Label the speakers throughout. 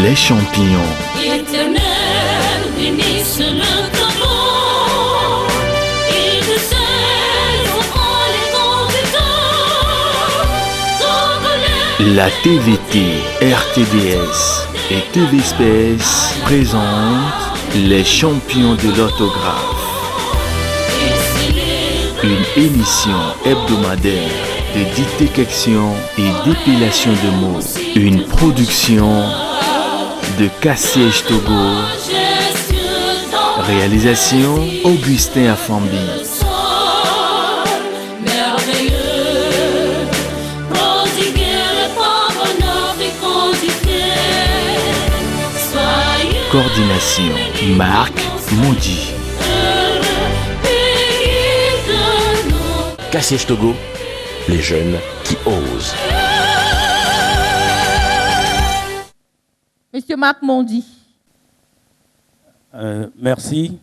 Speaker 1: Les champions.
Speaker 2: Éternel, bénisse le tambour. Il te sert en les conduisant.
Speaker 1: La TVT, RTDS et TV Space présentent les champions de l'orthographe. Une émission hebdomadaire de détection et d'épilation de mots. Une production de Kassiège Togo. Réalisation Augustin Afambi. Coordination Marc Maudit.
Speaker 3: Kassiège Togo, les jeunes qui osent.
Speaker 4: Monsieur Marc Mondi.
Speaker 5: Merci.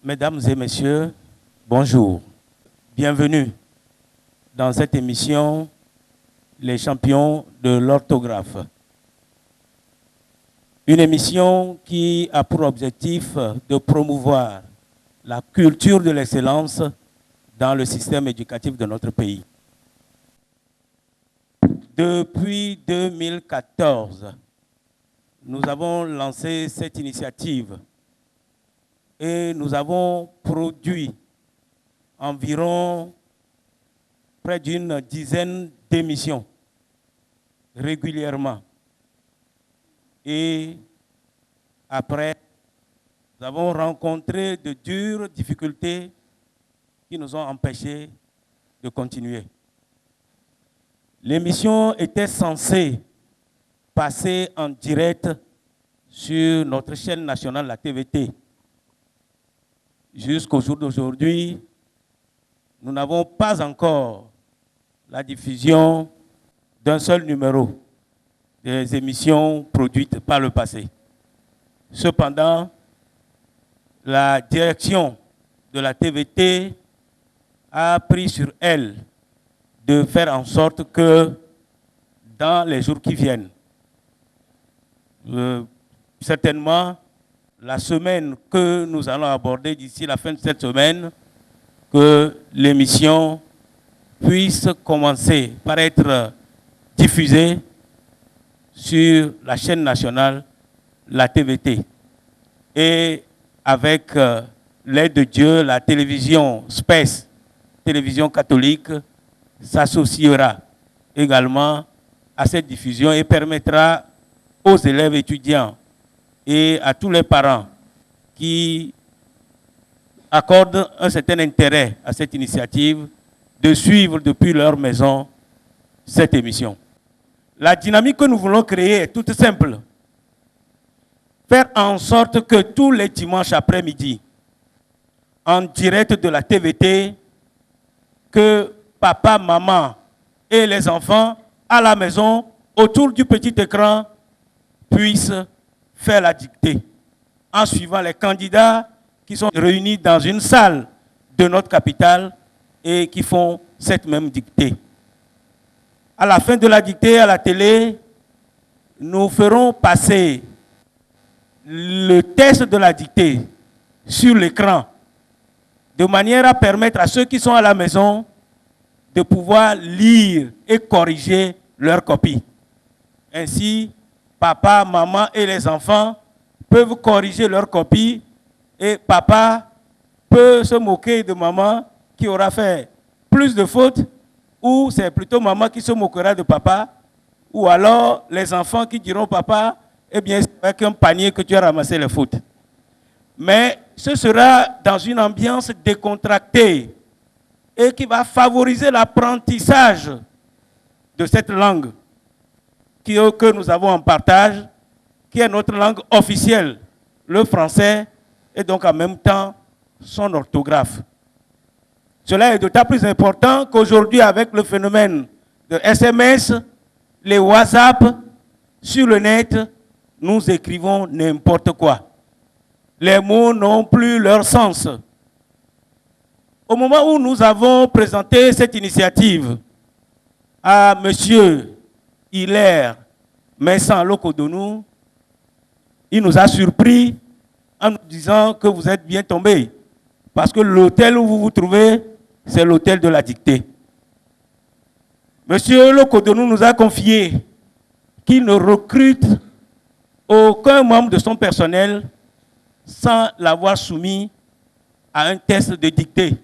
Speaker 5: Mesdames et messieurs, bonjour. Bienvenue dans cette émission Les champions de l'orthographe. Une émission qui a pour objectif de promouvoir la culture de l'excellence dans le système éducatif de notre pays. Depuis 2014, nous avons lancé cette initiative et nous avons produit environ près d'une dizaine d'émissions régulièrement. Et après, nous avons rencontré de dures difficultés qui nous ont empêchés de continuer. L'émission était censée passer en direct sur notre chaîne nationale, la TVT. Jusqu'au jour d'aujourd'hui, nous n'avons pas encore la diffusion d'un seul numéro des émissions produites par le passé. Cependant, la direction de la TVT a pris sur elle de faire en sorte que dans les jours qui viennent, certainement la semaine que nous allons aborder d'ici la fin de cette semaine, que l'émission puisse commencer par être diffusée sur la chaîne nationale, la TVT. Et avec l'aide de Dieu, la télévision Space, télévision catholique, s'associera également à cette diffusion et permettra aux élèves étudiants et à tous les parents qui accordent un certain intérêt à cette initiative de suivre depuis leur maison cette émission. La dynamique que nous voulons créer est toute simple. Faire en sorte que tous les dimanches après-midi, en direct de la TVT, que papa, maman et les enfants à la maison, autour du petit écran, puissent faire la dictée en suivant les candidats qui sont réunis dans une salle de notre capitale et qui font cette même dictée. À la fin de la dictée à la télé, nous ferons passer le test de la dictée sur l'écran de manière à permettre à ceux qui sont à la maison de pouvoir lire et corriger leur copie. Ainsi, papa, maman et les enfants peuvent corriger leur copie et papa peut se moquer de maman qui aura fait plus de fautes, ou c'est plutôt maman qui se moquera de papa, ou alors les enfants qui diront papa, eh bien c'est avec un panier que tu as ramassé les fautes. Mais ce sera dans une ambiance décontractée et qui va favoriser l'apprentissage de cette langue que nous avons en partage, qui est notre langue officielle, le français, et donc en même temps son orthographe. Cela est d'autant plus important qu'aujourd'hui, avec le phénomène de SMS, les WhatsApp, sur le net, nous écrivons n'importe quoi. Les mots n'ont plus leur sens. Au moment où nous avons présenté cette initiative à M. Hilaire Mais sans Locodonou, il nous a surpris en nous disant que vous êtes bien tombés. Parce que l'hôtel où vous vous trouvez, c'est l'hôtel de la dictée. Monsieur Locodonou nous a confié qu'il ne recrute aucun membre de son personnel sans l'avoir soumis à un test de dictée.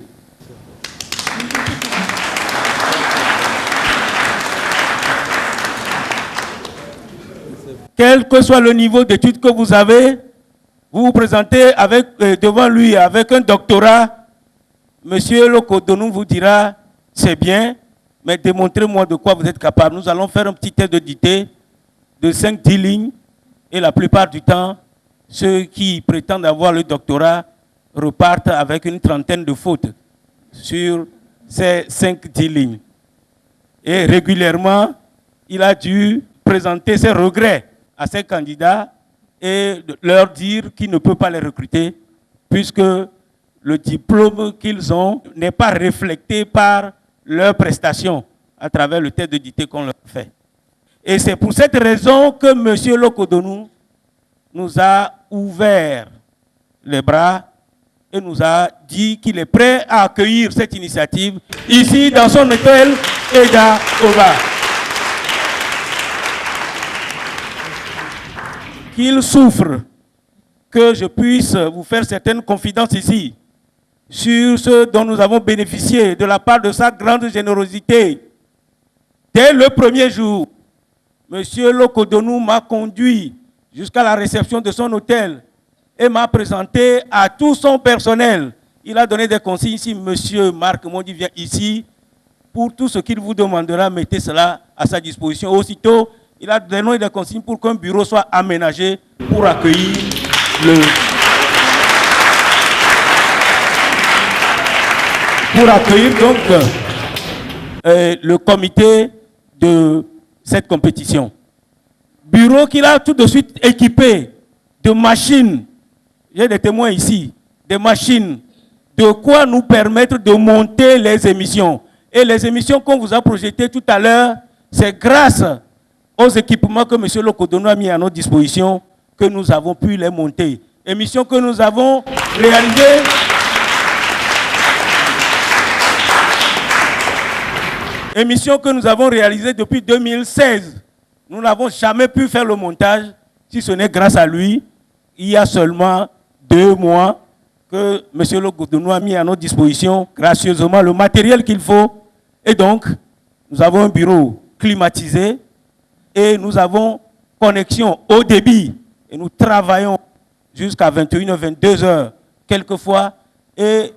Speaker 5: Quel que soit le niveau d'études que vous avez, vous vous présentez devant lui avec un doctorat. Monsieur Locodonou vous dira, c'est bien, mais démontrez-moi de quoi vous êtes capable. Nous allons faire un petit test de dictée de 5-10 lignes. Et la plupart du temps, ceux qui prétendent avoir le doctorat repartent avec une trentaine de fautes sur ces 5-10 lignes. Et régulièrement, il a dû présenter ses regrets à ses candidats et leur dire qu'il ne peut pas les recruter puisque le diplôme qu'ils ont n'est pas reflété par leurs prestations à travers le test de dictée qu'on leur fait. Et c'est pour cette raison que M. Locodonou nous a ouvert les bras et nous a dit qu'il est prêt à accueillir cette initiative ici dans son hôtel Eda Oba. Qu'il souffre que je puisse vous faire certaines confidences ici sur ce dont nous avons bénéficié de la part de sa grande générosité. Dès le premier jour, M. Locodonou m'a conduit jusqu'à la réception de son hôtel et m'a présenté à tout son personnel. Il a donné des consignes ici. Monsieur Marc Mondi vient ici. Pour tout ce qu'il vous demandera, mettez cela à sa disposition. Aussitôt, il a donné des consignes pour qu'un bureau soit aménagé pour accueillir donc le comité de cette compétition. Bureau qu'il a tout de suite équipé de machines. J'ai des témoins ici, des machines, de quoi nous permettre de monter les émissions. Et les émissions qu'on vous a projetées tout à l'heure, c'est grâce aux équipements que M. Locodonou a mis à notre disposition que nous avons pu les monter. Émissions que nous avons réalisées depuis 2016. Nous n'avons jamais pu faire le montage, si ce n'est grâce à lui. Il y a seulement 2 mois que M. Locodonou a mis à notre disposition gracieusement le matériel qu'il faut. Et donc, nous avons un bureau climatisé et nous avons connexion haut débit. Et nous travaillons jusqu'à 21h, 22h quelquefois. Et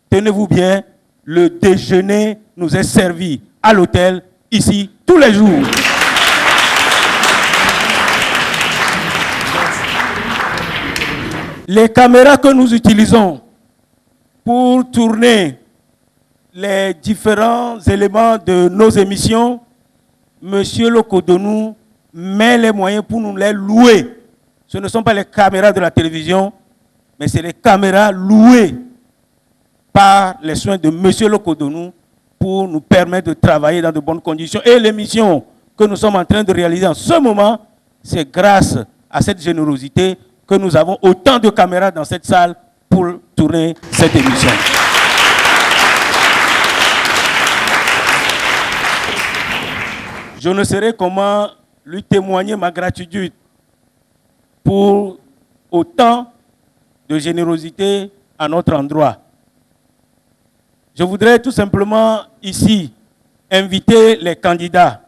Speaker 5: tenez-vous bien, le déjeuner nous est servi à l'hôtel, ici, tous les jours. Les caméras que nous utilisons pour tourner les différents éléments de nos émissions, M. Locodonou met les moyens pour nous les louer. Ce ne sont pas les caméras de la télévision, mais c'est les caméras louées par les soins de M. Locodonou pour nous permettre de travailler dans de bonnes conditions. Et l'émission que nous sommes en train de réaliser en ce moment, c'est grâce à cette générosité que nous avons autant de caméras dans cette salle pour tourner cette émission. Je ne saurais comment lui témoigner ma gratitude pour autant de générosité à notre endroit. Je voudrais tout simplement ici inviter les candidats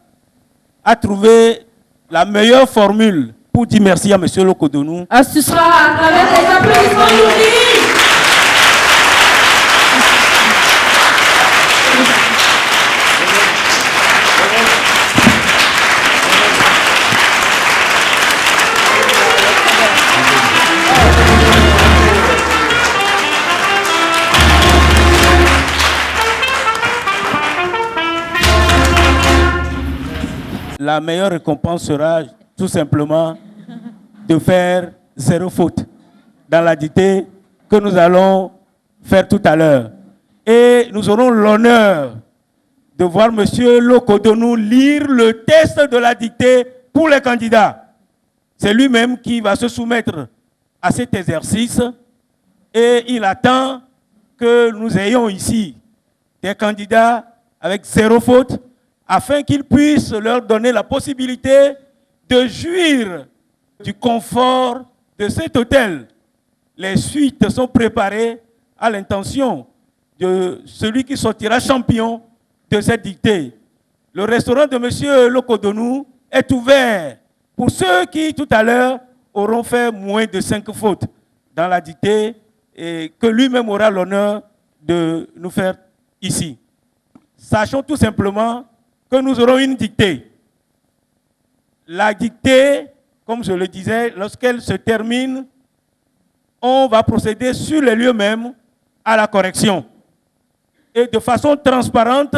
Speaker 5: à trouver la meilleure formule pour dire merci à M. Locodonou.
Speaker 2: Ce sera à travers les applaudissements lourdis.
Speaker 5: La meilleure récompense sera tout simplement de faire 0 faute dans la dictée que nous allons faire tout à l'heure. Et nous aurons l'honneur de voir M. Locodonou lire le test de la dictée pour les candidats, c'est lui-même qui va se soumettre à cet exercice et il attend que nous ayons ici des candidats avec 0 faute afin qu'ils puissent leur donner la possibilité de jouir du confort de cet hôtel. Les suites sont préparées à l'intention de celui qui sortira champion de cette dictée. Le restaurant de M. Lokodonou est ouvert pour ceux qui, tout à l'heure, auront fait moins de 5 fautes dans la dictée et que lui-même aura l'honneur de nous faire ici. Sachons tout simplement que nous aurons une dictée. La dictée, comme je le disais, lorsqu'elle se termine, on va procéder sur les lieux mêmes à la correction. Et de façon transparente,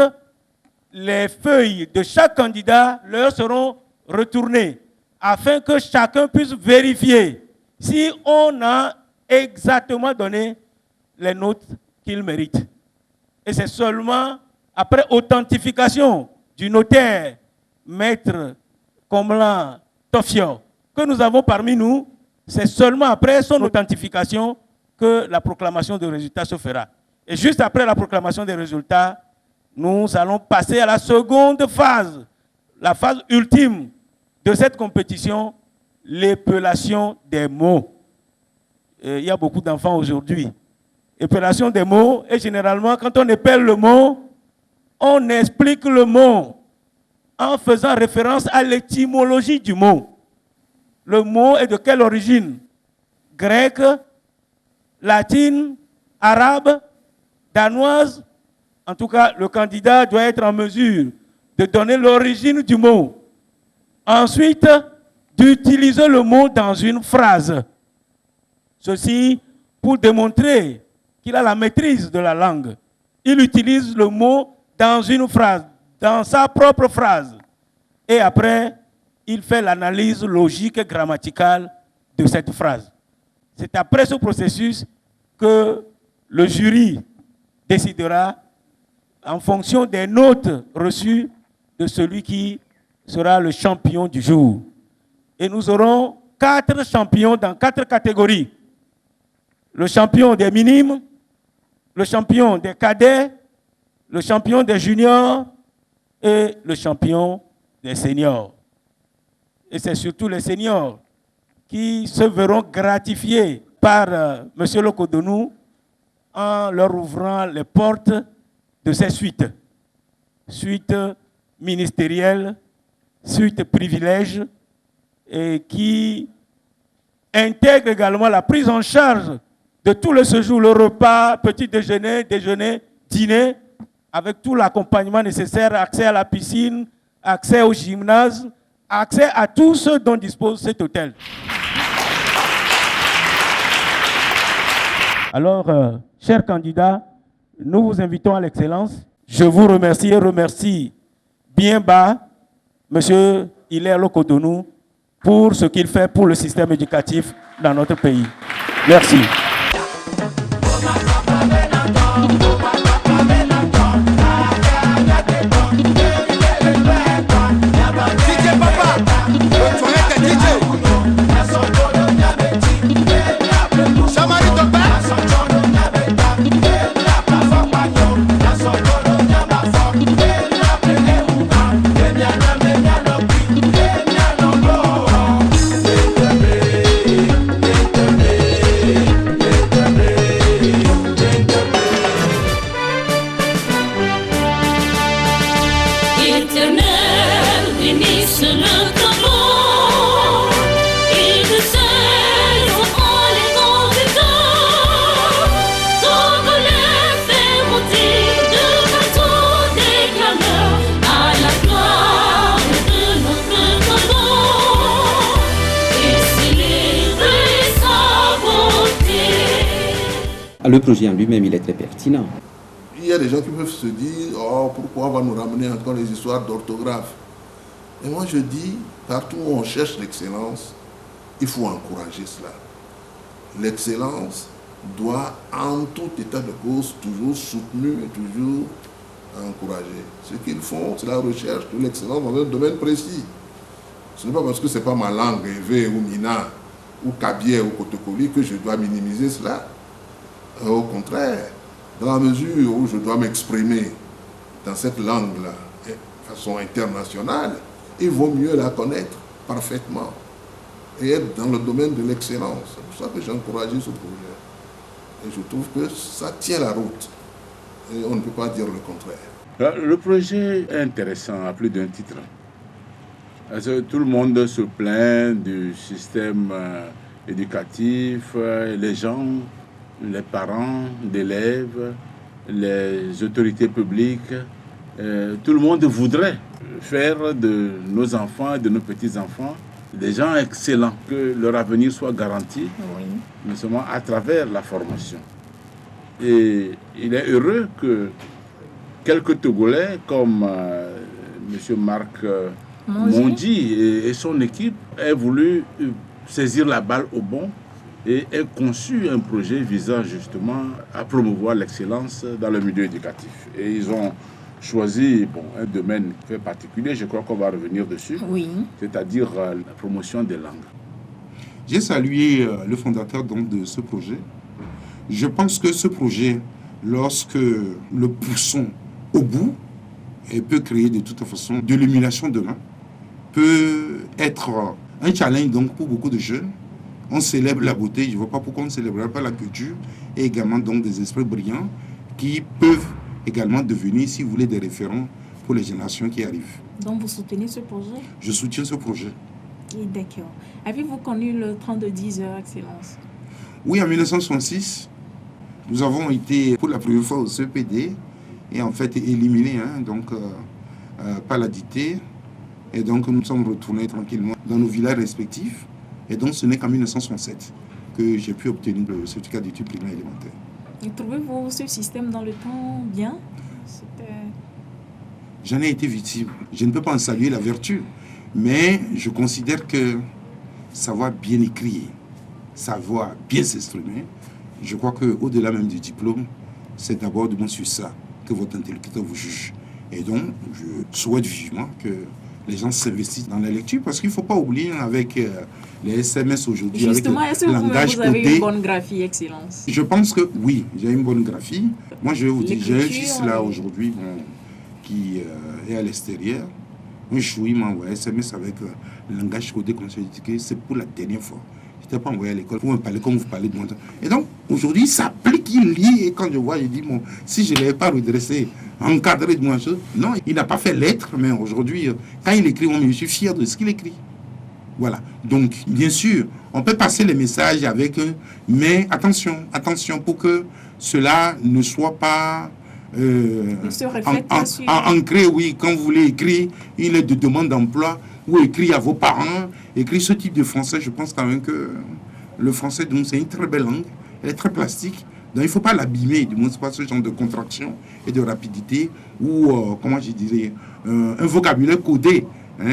Speaker 5: les feuilles de chaque candidat leur seront retournées afin que chacun puisse vérifier si on a exactement donné les notes qu'il mérite. Et c'est seulement après authentification du notaire, maître Komlan Tofio, que nous avons parmi nous, c'est seulement après son authentification que la proclamation des résultats se fera. Et juste après la proclamation des résultats, nous allons passer à la seconde phase, la phase ultime de cette compétition, l'épellation des mots. Il y a beaucoup d'enfants aujourd'hui. Épellation des mots, et généralement, quand on épelle le mot, on explique le mot en faisant référence à l'étymologie du mot. Le mot est de quelle origine? Grec, latine, arabe, danoise. En tout cas, le candidat doit être en mesure de donner l'origine du mot. Ensuite, d'utiliser le mot dans une phrase. Ceci pour démontrer qu'il a la maîtrise de la langue. Il utilise le mot dans une phrase, dans sa propre phrase. Et après, il fait l'analyse logique et grammaticale de cette phrase. C'est après ce processus que le jury décidera en fonction des notes reçues de celui qui sera le champion du jour. Et nous aurons 4 champions dans 4 catégories. Le champion des minimes, le champion des cadets, le champion des juniors et le champion des seniors. Et c'est surtout les seniors qui se verront gratifiés par M. Lokodonou en leur ouvrant les portes de ces suites. Suites ministérielles, suites privilèges, et qui intègrent également la prise en charge de tout le séjour, le repas, petit déjeuner, déjeuner, dîner, avec tout l'accompagnement nécessaire, accès à la piscine, accès au gymnase, accès à tout ce dont dispose cet hôtel. Alors, chers candidats, nous vous invitons à l'excellence. Je vous remercie et remercie bien bas M. Hilaire Lokodonou pour ce qu'il fait pour le système éducatif dans notre pays. Merci.
Speaker 4: Le projet en lui-même, il est très pertinent.
Speaker 6: Il y a des gens qui peuvent se dire, oh, pourquoi on va nous ramener encore les histoires d'orthographe? Et moi je dis, partout où on cherche l'excellence, il faut encourager cela. L'excellence doit, en tout état de cause, toujours soutenue et toujours encouragée. Ce qu'ils font, c'est la recherche de l'excellence dans un domaine précis. Ce n'est pas parce que ce n'est pas ma langue, Ewe ou Mina, ou Kabie ou Kotokoli, que je dois minimiser cela. Au contraire, dans la mesure où je dois m'exprimer dans cette langue-là, de façon internationale, il vaut mieux la connaître parfaitement et être dans le domaine de l'excellence. C'est pour ça que j'ai encouragé ce projet. Et je trouve que ça tient la route. Et on ne peut pas dire le contraire.
Speaker 7: Le projet est intéressant à plus d'un titre. Parce que tout le monde se plaint du système éducatif, les gens, les parents d'élèves, les autorités publiques. Tout le monde voudrait faire de nos enfants et de nos petits-enfants des gens excellents, que leur avenir soit garanti, mais seulement à travers la formation. Et il est heureux que quelques Togolais comme M. Marc Mondi et son équipe aient voulu saisir la balle au bon et aient conçu un projet visant justement à promouvoir l'excellence dans le milieu éducatif. Et ils ont choisi un domaine très particulier, je crois qu'on va revenir dessus, c'est-à-dire la promotion des langues.
Speaker 8: J'ai salué le fondateur donc, de ce projet. Je pense que ce projet, lorsque le poussons au bout, et peut créer de toute façon de l'émulation demain, peut être un challenge donc, pour beaucoup de jeunes. On célèbre la beauté, je ne vois pas pourquoi on ne célébrerait pas la culture, et également donc, des esprits brillants qui peuvent également devenir, si vous voulez, des référents pour les générations qui arrivent.
Speaker 9: Donc vous soutenez ce projet? Je
Speaker 8: soutiens ce projet.
Speaker 9: D'accord. Avez-vous connu le 32-10 heures Excellence?
Speaker 8: Oui, en 1966, nous avons été pour la première fois au CEPD et en fait éliminés par la dictée. Et donc nous sommes retournés tranquillement dans nos villages respectifs. Et donc ce n'est qu'en 1967 que j'ai pu obtenir le certificat d'études primaires élémentaires.
Speaker 9: Et trouvez-vous ce système dans le temps bien?
Speaker 8: J'en ai été victime. Je ne peux pas en saluer la vertu, mais je considère que savoir bien écrire, savoir bien s'exprimer, je crois qu'au-delà même du diplôme, c'est d'abord sur ça que votre interlocuteur vous juge. Et donc, je souhaite vivement que les gens s'investissent dans la lecture, parce qu'il ne faut pas oublier avec les SMS aujourd'hui.
Speaker 9: Justement, est-ce que vous avez une bonne graphie, Excellence?
Speaker 8: Je pense que oui, j'ai une bonne graphie. Moi, je vais vous dire, j'ai un fils là aujourd'hui qui est à l'extérieur. Un jour, il m'a envoyé un SMS avec le langage codé qu'on s'est dit que c'est pour la dernière fois. Je n'étais pas envoyé à l'école pour me parler comme vous parlez de moi. Et donc, aujourd'hui, ça applique, il lit, et quand je vois, je dis, bon, si je ne l'avais pas redressé, encadré de moi, non, il n'a pas fait lettre, mais aujourd'hui, quand il écrit, je suis fier de ce qu'il écrit. Voilà. Donc, bien sûr, on peut passer les messages avec eux, mais attention, pour que cela ne soit pas ancré, oui, quand vous voulez écrire une lettre de demande d'emploi ou écrire à vos parents, écrire ce type de français, je pense quand même que le français, donc, c'est une très belle langue, elle est très plastique, donc il ne faut pas l'abîmer, du moins, c'est pas ce genre de contraction et de rapidité, ou, comment je dirais, un vocabulaire codé,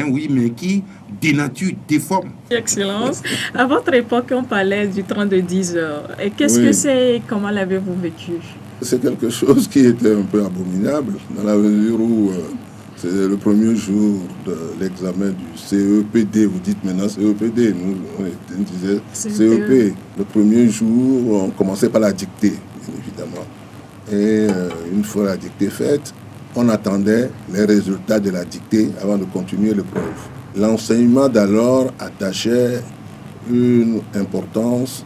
Speaker 8: oui, mais qui dénature, déforme.
Speaker 9: Excellence. À votre époque, on parlait du 32-10 heures. Et qu'est-ce que c'est, comment l'avez-vous vécu?
Speaker 6: C'est quelque chose qui était un peu abominable, dans la mesure où c'est le premier jour de l'examen du CEPD. Vous dites maintenant CEPD, nous on disait CEP. Le premier jour, on commençait par la dictée, bien évidemment. Et une fois la dictée faite, on attendait les résultats de la dictée avant de continuer l'épreuve. L'enseignement d'alors attachait une importance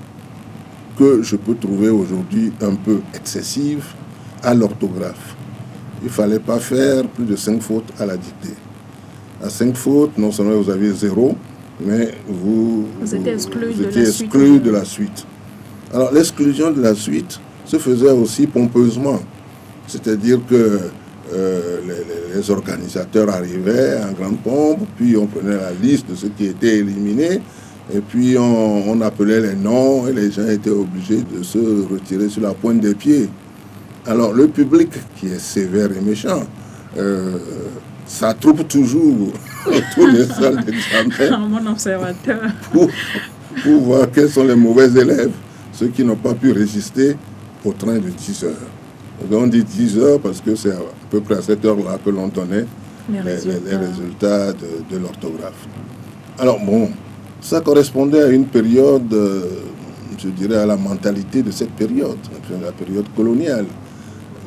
Speaker 6: que je peux trouver aujourd'hui un peu excessive à l'orthographe. Il ne fallait pas faire plus de 5 fautes à la dictée. À 5 fautes, non seulement vous aviez 0, mais vous étiez exclu de la suite. Alors l'exclusion de la suite se faisait aussi pompeusement. C'est-à-dire que les organisateurs arrivaient en grande pompe, puis on prenait la liste de ceux qui étaient éliminés, et puis on appelait les noms, et les gens étaient obligés de se retirer sur la pointe des pieds. Alors le public, qui est sévère et méchant, ça trouve toujours tous les salles d'examen
Speaker 9: mon observateur
Speaker 6: pour voir quels sont les mauvais élèves, ceux qui n'ont pas pu résister au train de 10 heures. Donc on dit 10 heures parce que c'est à peu près à cette heure-là que l'on donnait les résultats de l'orthographe. Alors bon, ça correspondait à une période, je dirais à la mentalité de cette période, la période coloniale,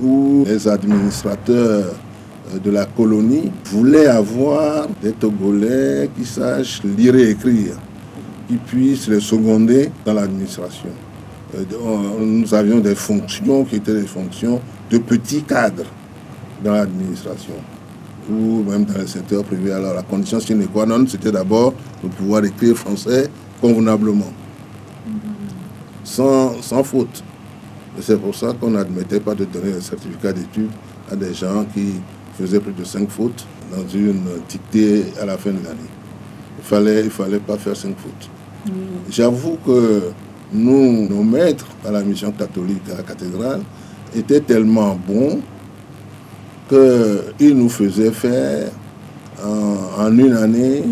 Speaker 6: où les administrateurs de la colonie voulaient avoir des Togolais qui sachent lire et écrire, qui puissent les seconder dans l'administration. Nous avions des fonctions qui étaient des fonctions de petits cadres dans l'administration, ou même dans le secteur privé. Alors la condition sine qua non, c'était d'abord de pouvoir écrire français convenablement, sans faute. Et c'est pour ça qu'on n'admettait pas de donner un certificat d'études à des gens qui faisaient plus de 5 fautes dans une dictée à la fin de l'année. Il fallait pas faire 5 fautes. J'avoue que nos maîtres à la mission catholique à la cathédrale étaient tellement bons qu'ils nous faisaient faire en une année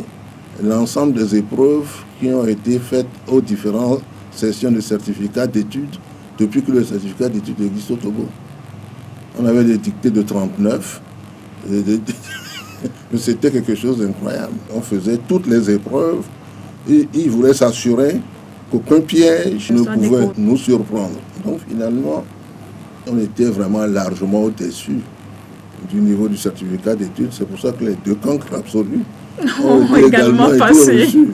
Speaker 6: l'ensemble des épreuves qui ont été faites aux différentes sessions de certificats d'études depuis que le certificat d'études existe au Togo. On avait des dictées de 39. C'était quelque chose d'incroyable. On faisait toutes les épreuves et ils voulaient s'assurer qu'aucun piège ne pouvait nous surprendre. Donc finalement, on était vraiment largement au-dessus du niveau du certificat d'études. C'est pour ça que les 2 cancres absolus ont également été reçus.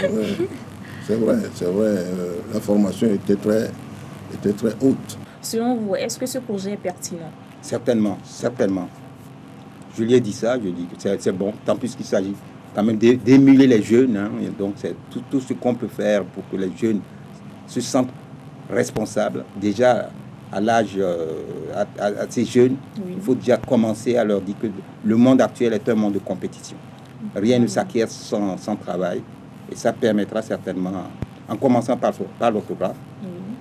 Speaker 6: Ouais. C'est vrai, la formation était très haute.
Speaker 10: Selon vous, est-ce que ce projet est pertinent?
Speaker 11: Certainement. Je lui ai dit ça, je dis que c'est bon, tant plus qu'il s'agit quand même d'émuler les jeunes. Hein, donc c'est tout ce qu'on peut faire pour que les jeunes se sentent responsables. Déjà, à l'âge, à ces jeunes, il faut déjà commencer à leur dire que le monde actuel est un monde de compétition. Rien ne s'acquiert sans travail. Et ça permettra certainement, en commençant par l'orthographe,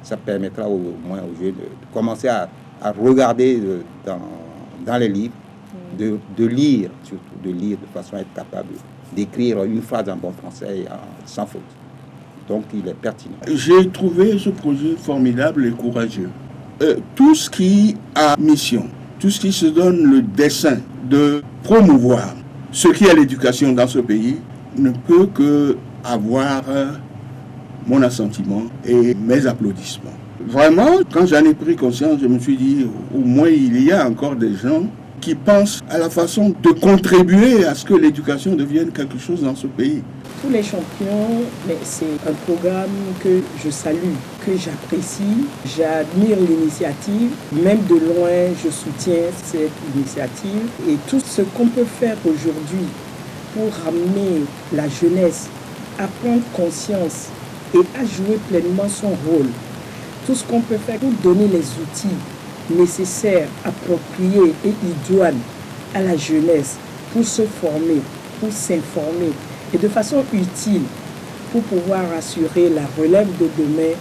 Speaker 11: ça permettra au moins aux jeunes de commencer à regarder dans les livres, de lire, surtout de lire de façon à être capable d'écrire une phrase en bon français sans faute. Donc il est pertinent.
Speaker 12: J'ai trouvé ce projet formidable et courageux. Tout ce qui a mission, tout ce qui se donne le dessein de promouvoir ce qui est l'éducation dans ce pays ne peut que avoir mon assentiment et mes applaudissements. Vraiment, quand j'en ai pris conscience, je me suis dit, au moins il y a encore des gens qui pensent à la façon de contribuer à ce que l'éducation devienne quelque chose dans ce pays.
Speaker 13: Tous les champions, mais c'est un programme que je salue, que j'apprécie, j'admire l'initiative, même de loin je soutiens cette initiative et tout ce qu'on peut faire aujourd'hui pour ramener la jeunesse à prendre conscience et à jouer pleinement son rôle. Tout ce qu'on peut faire pour donner les outils nécessaires, appropriés et idoines à la jeunesse pour se former, pour s'informer et de façon utile pour pouvoir assurer la relève de demain,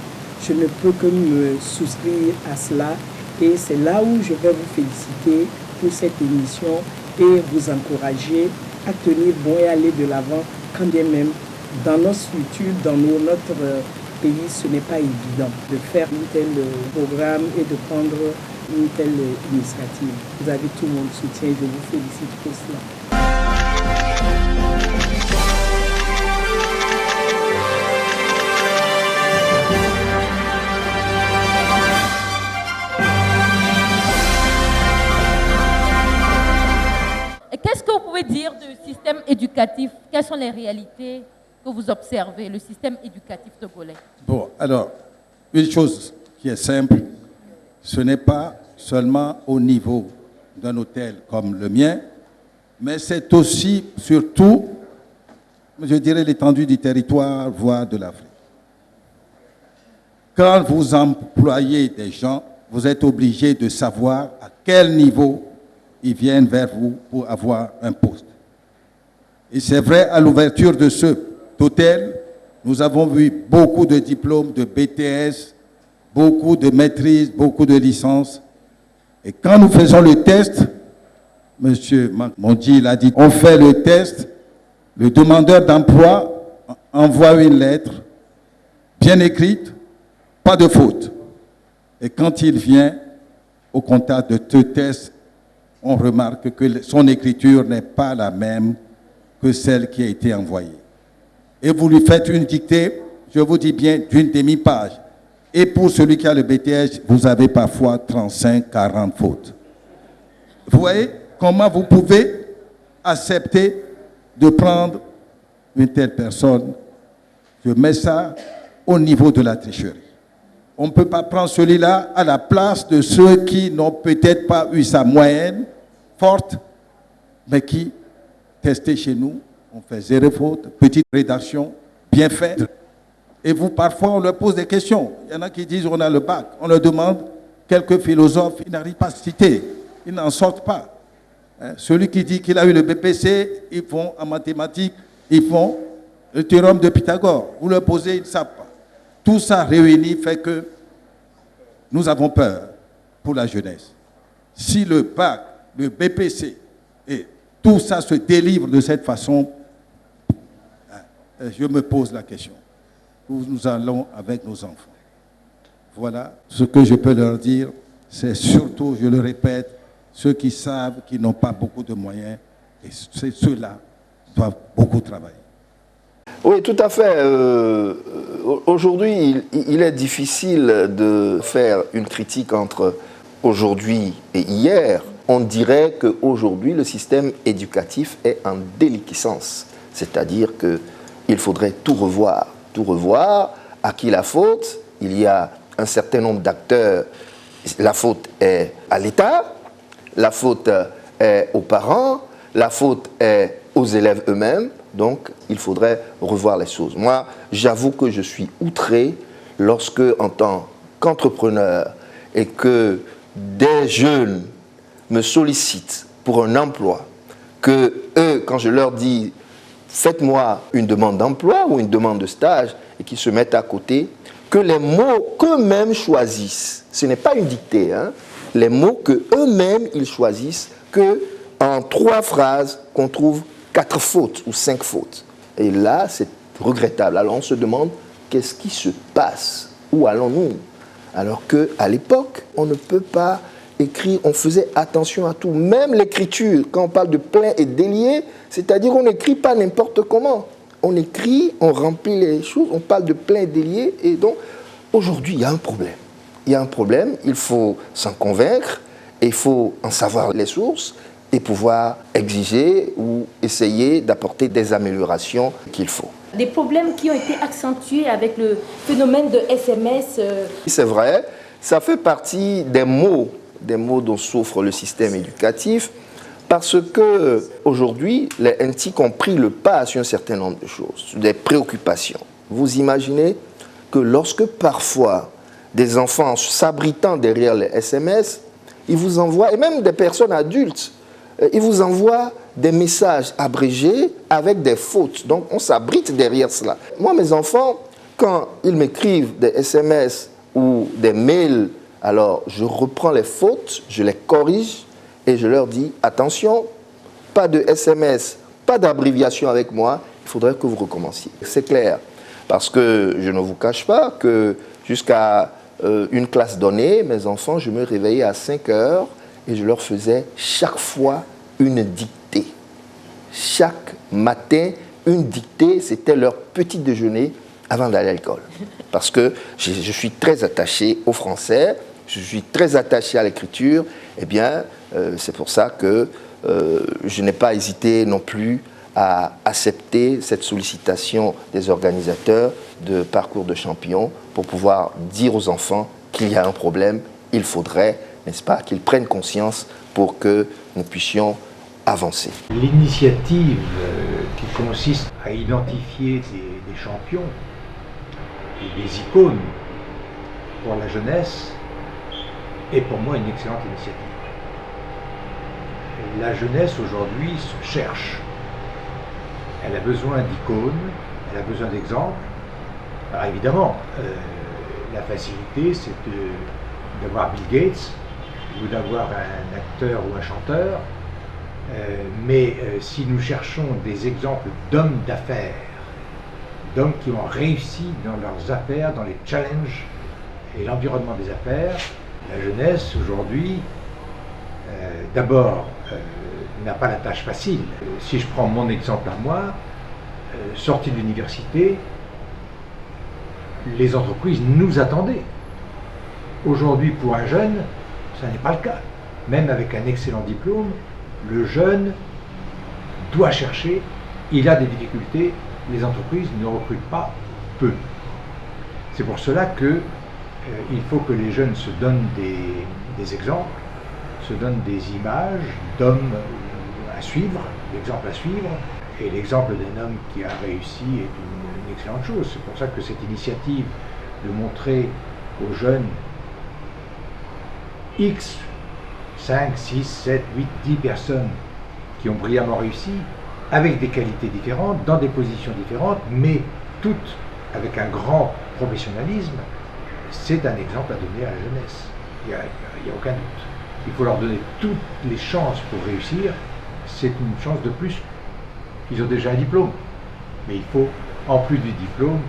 Speaker 13: je ne peux que me souscrire à cela et c'est là où je vais vous féliciter pour cette émission et vous encourager à tenir bon et aller de l'avant quand bien même dans notre structure, dans notre pays, ce n'est pas évident de faire un tel programme et de prendre une telle initiative. Vous avez tout mon soutien et je vous félicite pour cela.
Speaker 14: Qu'est-ce que vous pouvez dire du système éducatif? Quelles sont les réalités que vous observez, le système éducatif togolais?
Speaker 15: Bon, alors, une chose qui est simple, ce n'est pas seulement au niveau d'un hôtel comme le mien, mais c'est aussi, surtout, je dirais, l'étendue du territoire, voire de l'Afrique. Quand vous employez des gens, vous êtes obligé de savoir à quel niveau ils viennent vers vous pour avoir un poste. Et c'est vrai, à l'ouverture de ce hôtel, nous avons vu beaucoup de diplômes de BTS, beaucoup de maîtrises, beaucoup de licences. Et quand nous faisons le test, M. Mondi l'a dit, on fait le test, le demandeur d'emploi envoie une lettre bien écrite, pas de faute. Et quand il vient au contact de ce test, on remarque que son écriture n'est pas la même que celle qui a été envoyée. et vous lui faites une dictée, je vous dis bien, d'une demi-page. Et pour celui qui a le BTS, vous avez parfois 35, 40 fautes. Vous voyez comment vous pouvez accepter de prendre une telle personne. Je mets ça au niveau de la tricherie. On ne peut pas prendre celui-là à la place de ceux qui n'ont peut-être pas eu sa moyenne forte, mais qui testaient chez nous. On fait 0 faute, petite rédaction, bien faite. Et vous, parfois, on leur pose des questions. Il y en a qui disent on a le bac. On leur demande quelques philosophes, ils n'arrivent pas à citer. Ils n'en sortent pas. Celui qui dit qu'il a eu le BPC, ils font en mathématiques, ils font le théorème de Pythagore. Vous leur posez, ils ne savent pas. Tout ça réuni fait que nous avons peur pour la jeunesse. Si le bac, le BPC, et tout ça se délivre de cette façon, je me pose la question. Où nous allons avec nos enfants? Voilà ce que je peux leur dire. C'est surtout, je le répète, ceux qui savent qu'ils n'ont pas beaucoup de moyens, et ceux-là doivent beaucoup travailler.
Speaker 3: Oui, tout à fait. Aujourd'hui, il est difficile de faire une critique entre aujourd'hui et hier. On dirait qu'aujourd'hui, le système éducatif est en déliquescence. C'est-à-dire qu'il faudrait tout revoir. Tout revoir. À qui la faute? Il y a un certain nombre d'acteurs. La faute est à l'État, la faute est aux parents, la faute est aux élèves eux-mêmes. Donc, il faudrait revoir les choses. Moi, j'avoue que je suis outré lorsque, en tant qu'entrepreneur, et que des jeunes me sollicitent pour un emploi, que eux, quand je leur dis « faites-moi une demande d'emploi ou une demande de stage », et qu'ils se mettent à côté, que les mots qu'eux-mêmes choisissent, ce n'est pas une dictée, hein, les mots qu'eux-mêmes ils choisissent, qu'en 3 phrases, qu'on trouve 4 fautes ou 5 fautes. Et là, c'est regrettable. Alors on se demande, qu'est-ce qui se passe? Où allons-nous? Alors qu'à l'époque, on ne peut pas écrire, on faisait attention à tout. Même l'écriture, quand on parle de plein et délié, c'est-à-dire on n'écrit pas n'importe comment. On écrit, on remplit les choses, on parle de plein et délié. Et donc, aujourd'hui, il y a un problème. Il y a un problème, il faut s'en convaincre, et il faut en savoir les sources, et pouvoir exiger ou essayer d'apporter des améliorations qu'il faut.
Speaker 10: Des problèmes qui ont été accentués avec le phénomène de SMS.
Speaker 3: C'est vrai, ça fait partie des maux dont souffre le système éducatif, parce que aujourd'hui, les NTIC ont pris le pas sur un certain nombre de choses, sur des préoccupations. Vous imaginez que lorsque parfois des enfants s'abritant derrière les SMS, ils vous envoient, et même des personnes adultes, ils vous envoient des messages abrégés avec des fautes. Donc on s'abrite derrière cela. Moi, mes enfants, quand ils m'écrivent des SMS ou des mails, alors je reprends les fautes, je les corrige et je leur dis, attention, pas de SMS, pas d'abréviation avec moi, il faudrait que vous recommenciez. C'est clair, parce que je ne vous cache pas que jusqu'à une classe donnée, mes enfants, je me réveillais à 5 heures et je leur faisais chaque fois une dictée. Chaque matin, une dictée, c'était leur petit déjeuner avant d'aller à l'école. Parce que je suis très attaché au français, je suis très attaché à l'écriture, eh bien, c'est pour ça que je n'ai pas hésité non plus à accepter cette sollicitation des organisateurs de Parcours de Champions pour pouvoir dire aux enfants qu'il y a un problème, il faudrait, n'est-ce pas, qu'ils prennent conscience pour que nous puissions avancer.
Speaker 16: L'initiative qui consiste à identifier des champions et des icônes pour la jeunesse est pour moi une excellente initiative. La jeunesse aujourd'hui se cherche. Elle a besoin d'icônes, elle a besoin d'exemples. Alors évidemment, la facilité, c'est d'avoir Bill Gates ou d'avoir un acteur ou un chanteur. Mais si nous cherchons des exemples d'hommes d'affaires, d'hommes qui ont réussi dans leurs affaires, dans les challenges et l'environnement des affaires, la jeunesse aujourd'hui, d'abord, n'a pas la tâche facile. Si je prends mon exemple à moi, sortis de l'université, les entreprises nous attendaient. Aujourd'hui, pour un jeune, ça n'est pas le cas. Même avec un excellent diplôme, le jeune doit chercher, il a des difficultés, les entreprises ne recrutent pas peu. C'est pour cela que il faut que les jeunes se donnent des exemples, se donnent des images d'hommes à suivre, l'exemple à suivre. Et l'exemple d'un homme qui a réussi est une excellente chose. C'est pour ça que cette initiative de montrer aux jeunes X, 5, 6, 7, 8, 10 personnes qui ont brillamment réussi, avec des qualités différentes, dans des positions différentes, mais toutes avec un grand professionnalisme, c'est un exemple à donner à la jeunesse. Il n'y a aucun doute. Il faut leur donner toutes les chances pour réussir. C'est une chance de plus. Ils ont déjà un diplôme. Mais il faut, en plus du diplôme,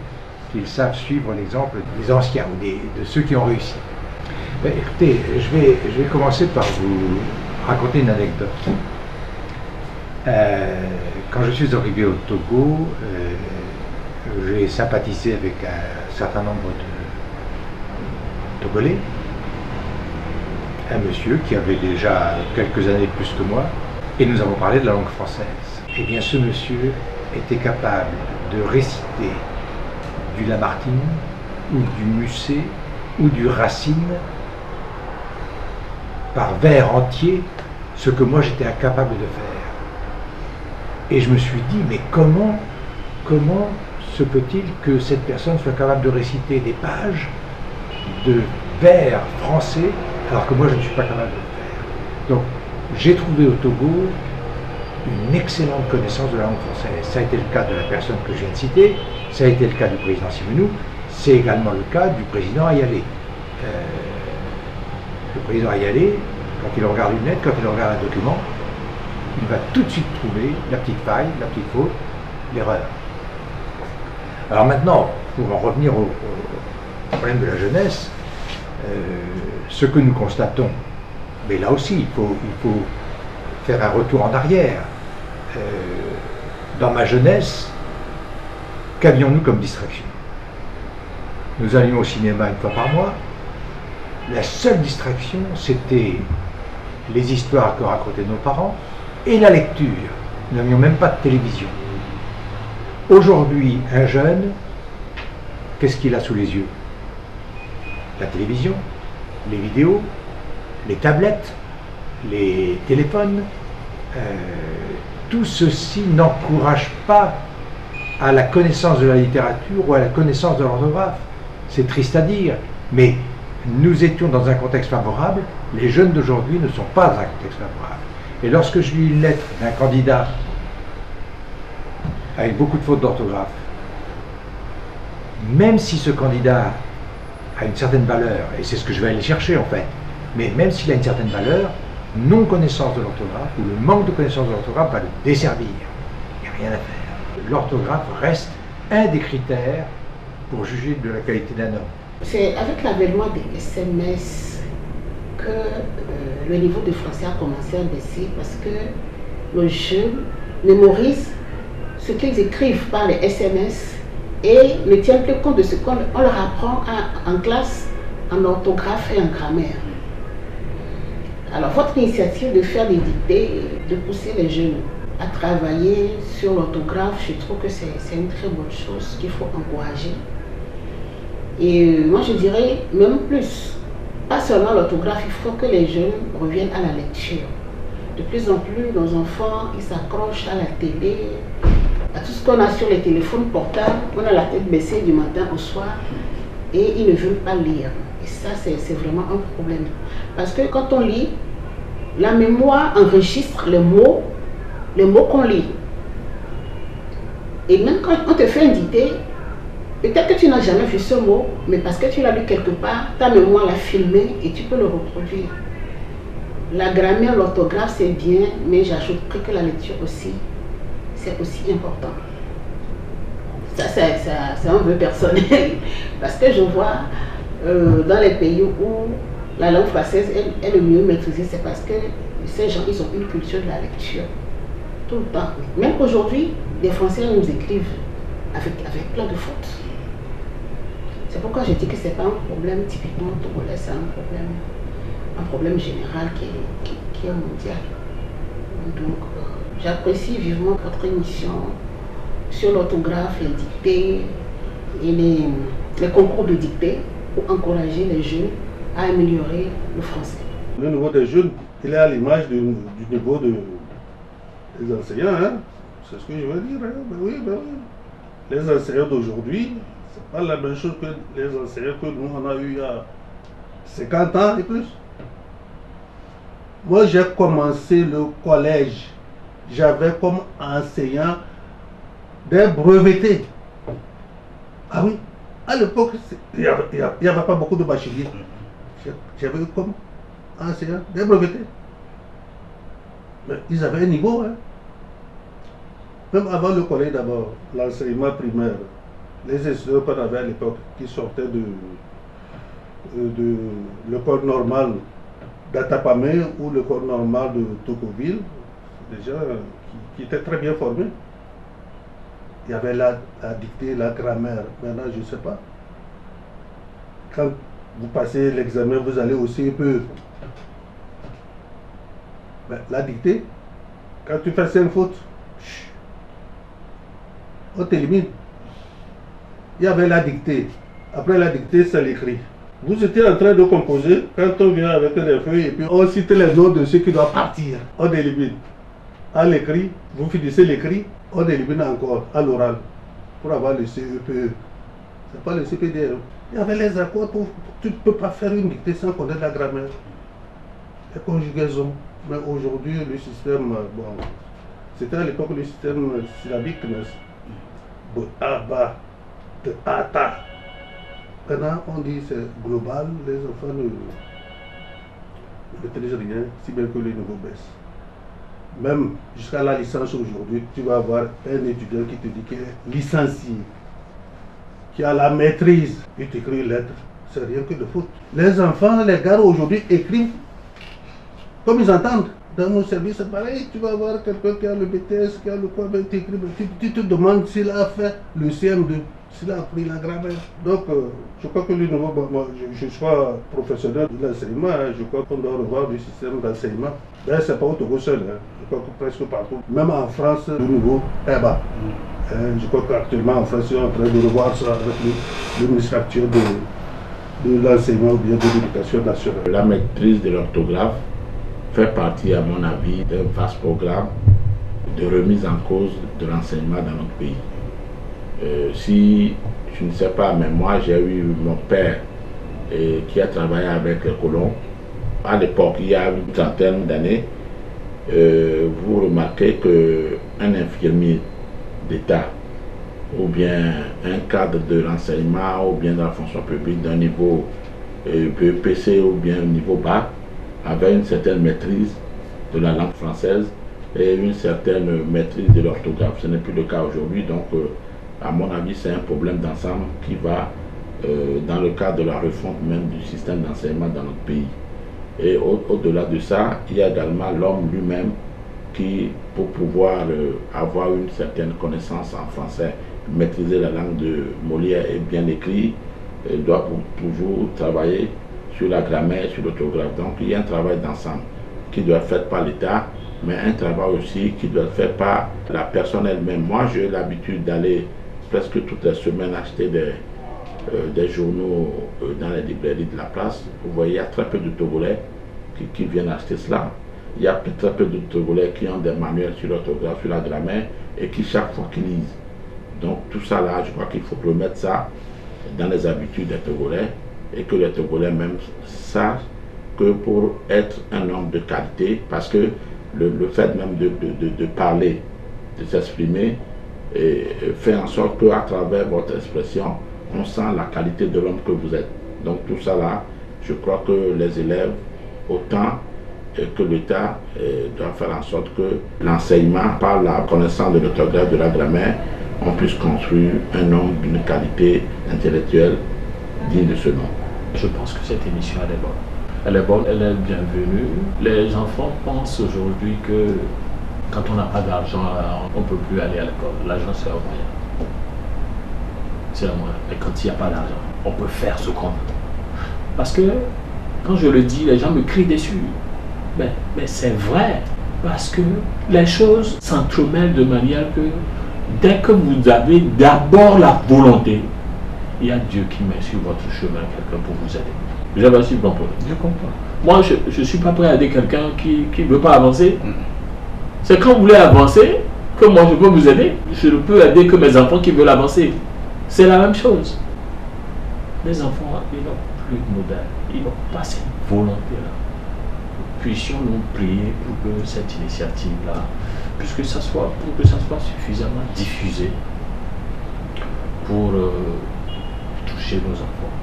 Speaker 16: qu'ils savent suivre l'exemple des anciens ou de ceux qui ont réussi. Ben, écoutez, je vais commencer par vous raconter une anecdote. Quand je suis arrivé au Togo, j'ai sympathisé avec un certain nombre de Togolais. Un monsieur qui avait déjà quelques années de plus que moi, et nous avons parlé de la langue française. Eh bien, ce monsieur était capable de réciter du Lamartine, ou du Musset, ou du Racine, par vers entier, ce que moi j'étais incapable de faire. Et je me suis dit, mais comment se peut-il que cette personne soit capable de réciter des pages de vers français, alors que moi je ne suis pas capable de le faire. Donc, j'ai trouvé au Togo une excellente connaissance de la langue française. Ça a été le cas de la personne que je viens de citer, ça a été le cas du président Simenou, c'est également le cas du président Ayalé. Le président Ayalé, quand il regarde une lettre, quand il regarde un document, il va tout de suite trouver la petite faille, la petite faute, l'erreur. Alors maintenant, pour en revenir au problème de la jeunesse, ce que nous constatons, mais là aussi il faut faire un retour en arrière. Dans ma jeunesse, qu'avions-nous comme distraction? Nous allions au cinéma une fois par mois. La seule distraction, c'était les histoires que racontaient nos parents et la lecture. Nous n'avions même pas de télévision. Aujourd'hui, un jeune, qu'est-ce qu'il a sous les yeux? La télévision, les vidéos, les tablettes, les téléphones. Tout ceci n'encourage pas à la connaissance de la littérature ou à la connaissance de l'orthographe. C'est triste à dire, mais nous étions dans un contexte favorable. Les jeunes d'aujourd'hui ne sont pas dans un contexte favorable. Et lorsque je lis une lettre d'un candidat avec beaucoup de fautes d'orthographe, même si ce candidat a une certaine valeur, et c'est ce que je vais aller chercher en fait, mais même s'il a une certaine valeur, non-connaissance de l'orthographe ou le manque de connaissance de l'orthographe va le desservir. Il n'y a rien à faire. L'orthographe reste un des critères pour juger de la qualité d'un homme.
Speaker 17: C'est avec l'avènement des SMS que le niveau de français a commencé à baisser parce que les jeunes mémorisent ce qu'ils écrivent par les SMS et ne tiennent plus compte de ce qu'on leur apprend en classe, en orthographe et en grammaire. Alors votre initiative de faire des dictées, de pousser les jeunes à travailler sur l'orthographe, je trouve que c'est une très bonne chose qu'il faut encourager. Et moi je dirais même plus, pas seulement l'orthographe, il faut que les jeunes reviennent à la lecture. De plus en plus, nos enfants, ils s'accrochent à la télé, à tout ce qu'on a sur les téléphones portables, on a la tête baissée du matin au soir et ils ne veulent pas lire. Et ça, c'est vraiment un problème. Parce que quand on lit, la mémoire enregistre les mots qu'on lit. Et même quand on te fait une dictée, peut-être que tu n'as jamais vu ce mot, mais parce que tu l'as lu quelque part, ta mémoire l'a filmé et tu peux le reproduire. La grammaire, l'orthographe, c'est bien, mais j'ajouterais que la lecture aussi, c'est aussi important. Ça, c'est un vœu personnel, parce que je vois dans les pays où la langue française est le mieux maîtrisée, c'est parce que ces gens, ils ont une culture de la lecture, tout le temps. Même aujourd'hui, les Français nous écrivent avec plein de fautes. C'est pourquoi je dis que ce n'est pas un problème typiquement togolais, c'est un problème général qui est mondial. Donc, j'apprécie vivement votre émission sur l'orthographe, les dictées et les concours de dictées pour encourager les jeunes à améliorer le français.
Speaker 18: Le niveau des jeunes, il est à l'image du niveau des enseignants. Hein? C'est ce que je veux dire. Hein? Ben oui. Les enseignants d'aujourd'hui, ce n'est pas la même chose que les enseignants que nous on a eu il y a 50 ans et plus. Moi, j'ai commencé le collège. J'avais comme enseignant des brevetés. Ah oui, à l'époque, il n'y avait pas beaucoup de bacheliers. J'avais comme enseignant des brevetés. Mais ils avaient un niveau. Hein. Même avant le collège d'abord, l'enseignement primaire, les étudiants qu'on avait à l'époque, qui sortaient de l'école normale d'Atapamé ou l'école normale de Tocqueville, des gens qui étaient très bien formés. Il y avait la dictée, la grammaire. Maintenant, je ne sais pas. Quand vous passez l'examen, vous allez au CEPE. Ben, la dictée, quand tu fais 5 fautes, on t'élimine. Il y avait la dictée. Après la dictée, c'est l'écrit. Vous étiez en train de composer, quand on vient avec les feuilles et puis on cite les noms de ceux qui doivent partir, on élimine. À l'écrit, vous finissez l'écrit, on élimine encore à l'oral pour avoir le CEPE. C'est pas le CPD. Il y avait les accords, tu ne peux pas faire une dictée sans connaître la grammaire. Les conjugaisons. Mais aujourd'hui, le système, bon, c'était à l'époque le système syllabique, Aba, de Ata. Maintenant, on dit c'est global, les enfants ne maîtrisent rien, si bien que les niveaux baissent. Même jusqu'à la licence aujourd'hui, tu vas avoir un étudiant qui te dit qu'il est licencié, qui a la maîtrise, il t'écrit une lettre, c'est rien que de faute. Les enfants, les gars aujourd'hui écrivent comme ils entendent. Dans nos services, c'est pareil, tu vas voir quelqu'un qui a le BTS, qui a le quoi, tu te demandes s'il a fait le CM2, s'il a appris la grammaire. Donc, je crois que le nouveau, moi, je suis professionnel de l'enseignement, hein, je crois qu'on doit revoir le système d'enseignement. Ben, c'est pas au Togo seul, hein. Je crois que presque partout. Même en France, le nouveau est bas. Je crois qu'actuellement en France, ils sont en train de revoir ça avec le ministère actuel de l'enseignement ou bien de l'éducation nationale.
Speaker 19: La maîtrise de l'orthographe fait partie, à mon avis, d'un vaste programme de remise en cause de l'enseignement dans notre pays. Si, je ne sais pas, mais moi j'ai eu mon père qui a travaillé avec les colons. À l'époque, il y a une trentaine d'années, vous remarquez qu'un infirmier d'État ou bien un cadre de l'enseignement ou bien de la fonction publique d'un niveau BEPC ou bien un niveau bas avait une certaine maîtrise de la langue française et une certaine maîtrise de l'orthographe. Ce n'est plus le cas aujourd'hui, donc à mon avis c'est un problème d'ensemble qui va dans le cadre de la refonte même du système d'enseignement dans notre pays. Et au-delà de ça, il y a également l'homme lui-même qui, pour pouvoir avoir une certaine connaissance en français, maîtriser la langue de Molière et bien écrit, doit toujours travailler sur la grammaire, sur l'orthographe. Donc il y a un travail d'ensemble qui doit être fait par l'État, mais un travail aussi qui doit être fait par la personne elle-même. Moi, j'ai l'habitude d'aller presque toutes les semaines acheter des journaux dans les librairies de la place. Vous voyez, il y a très peu de Togolais qui viennent acheter cela. Il y a très peu de Togolais qui ont des manuels sur l'orthographe, sur la grammaire, et qui chaque fois qu'ils lisent. Donc tout ça là, je crois qu'il faut remettre ça dans les habitudes des Togolais, et que les Togolais même sachent que pour être un homme de qualité, parce que le fait même de parler, de s'exprimer, fait en sorte qu'à travers votre expression, on sent la qualité de l'homme que vous êtes. Donc tout ça là, je crois que les élèves, autant que l'État doit faire en sorte que l'enseignement, par la connaissance de l'orthographe, de la grammaire, on puisse construire un homme d'une qualité intellectuelle digne de ce nom.
Speaker 20: Je pense que cette émission, elle est bonne. Elle est bonne, elle est bienvenue. Les enfants pensent aujourd'hui que Quand on n'a pas d'argent, on ne peut plus aller à l'école. L'argent, c'est un moyen. C'est un moyen. Et quand il n'y a pas d'argent, on peut faire ce qu'on veut. Parce que, quand je le dis, les gens me crient dessus. Mais c'est vrai. Parce que les choses s'entremêlent de manière que, dès que vous avez d'abord la volonté, il y a Dieu qui met sur votre chemin quelqu'un pour vous aider. Vous avez aussi compris? Je comprends. Moi, je ne suis pas prêt à aider quelqu'un qui ne veut pas avancer. C'est quand vous voulez avancer que moi je peux vous aider. Je ne peux aider que mes enfants qui veulent avancer. C'est la même chose. Les enfants, ils n'ont plus de modèle. Ils n'ont pas cette volonté-là. Puissions-nous prier pour que cette initiative-là, pour que ça soit suffisamment diffusé pour toucher nos enfants,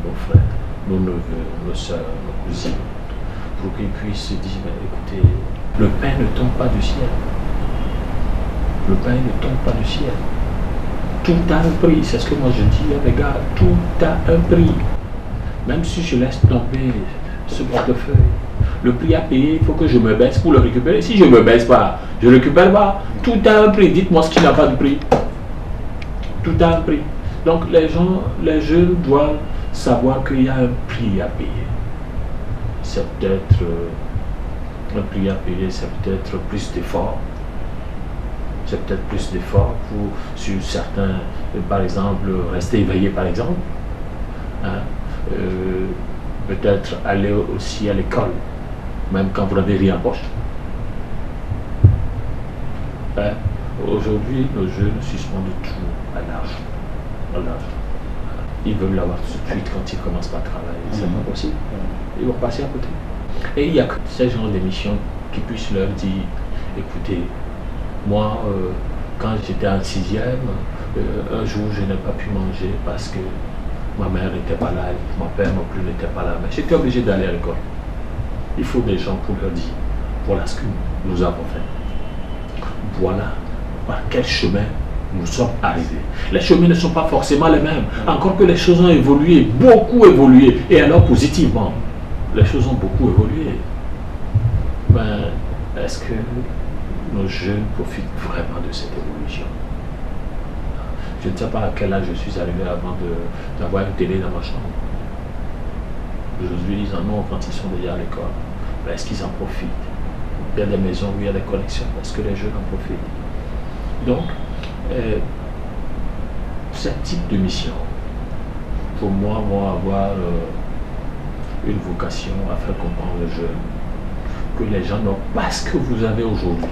Speaker 20: nos frères, nos neveux, nos soeurs, nos cousines, pour qu'ils puissent se dire, écoutez, le pain ne tombe pas du ciel. Le pain ne tombe pas du ciel. Tout a un prix, c'est ce que moi je dis, les gars, tout a un prix. Même si je laisse tomber ce portefeuille, le prix à payer, il faut que je me baisse pour le récupérer. Si je ne me baisse pas, je ne récupère pas. Tout a un prix. Dites-moi ce qui n'a pas de prix. Tout a un prix. Donc les jeunes doivent savoir qu'il y a un prix à payer. C'est peut-être un prix à payer, c'est peut-être plus d'efforts. C'est peut-être plus d'efforts sur certains, par exemple, rester éveillé par exemple. Hein? Peut-être aller aussi à l'école, même quand vous n'avez rien en poche. Hein? Aujourd'hui, nos jeunes suspendent tout à l'argent. Ils veulent l'avoir tout de suite quand ils commencent par travailler. C'est pas possible. Ils vont passer à côté. Et il y a que ces genres d'émissions qui puissent leur dire, écoutez, moi, quand j'étais en 6e, un jour je n'ai pas pu manger parce que ma mère n'était pas là, mon père non plus n'était pas là, mais j'étais obligé d'aller à l'école. Il faut des gens pour leur dire, voilà ce que nous avons fait. Voilà par quel chemin nous sommes arrivés. Les chemins ne sont pas forcément les mêmes, encore que les choses ont évolué, beaucoup évolué, et alors positivement. Les choses ont beaucoup évolué. Ben, est-ce que nos jeunes profitent vraiment de cette évolution? Je ne sais pas à quel âge je suis arrivé avant d'avoir une télé dans ma chambre. Aujourd'hui, ils en ont quand ils sont déjà à l'école. Ben, est-ce qu'ils en profitent? Il y a des maisons où il y a des connexions. Est-ce que les jeunes en profitent? Donc, ce type de mission, pour moi, vont avoir une vocation à faire comprendre aux jeunes que les gens n'ont pas ce que vous avez aujourd'hui.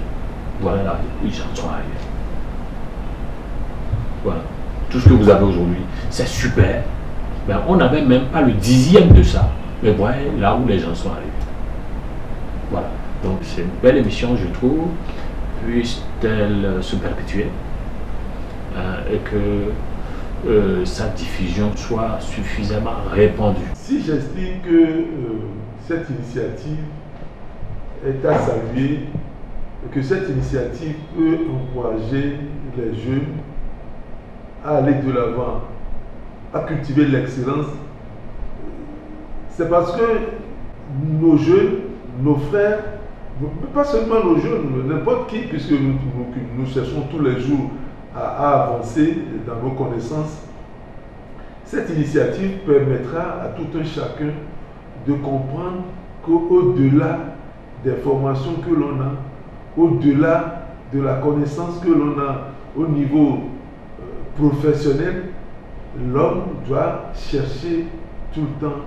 Speaker 20: Voilà là où ils en sont arrivés. Voilà. Tout ce que vous avez aujourd'hui, c'est super. Ben, on n'avait même pas le 10e de ça. Mais voilà là où les gens sont arrivés. Voilà. Donc c'est une belle émission, je trouve. Puisse-t-elle se perpétuer et que sa diffusion soit suffisamment répandue.
Speaker 21: Si j'estime que cette initiative est à saluer, que cette initiative peut encourager les jeunes à aller de l'avant, à cultiver l'excellence, c'est parce que nos jeunes, nos frères, pas seulement nos jeunes, n'importe qui, puisque nous cherchons tous les jours à avancer dans nos connaissances, cette initiative permettra à tout un chacun de comprendre qu'au-delà des formations que l'on a, au-delà de la connaissance que l'on a au niveau professionnel, l'homme doit chercher tout le temps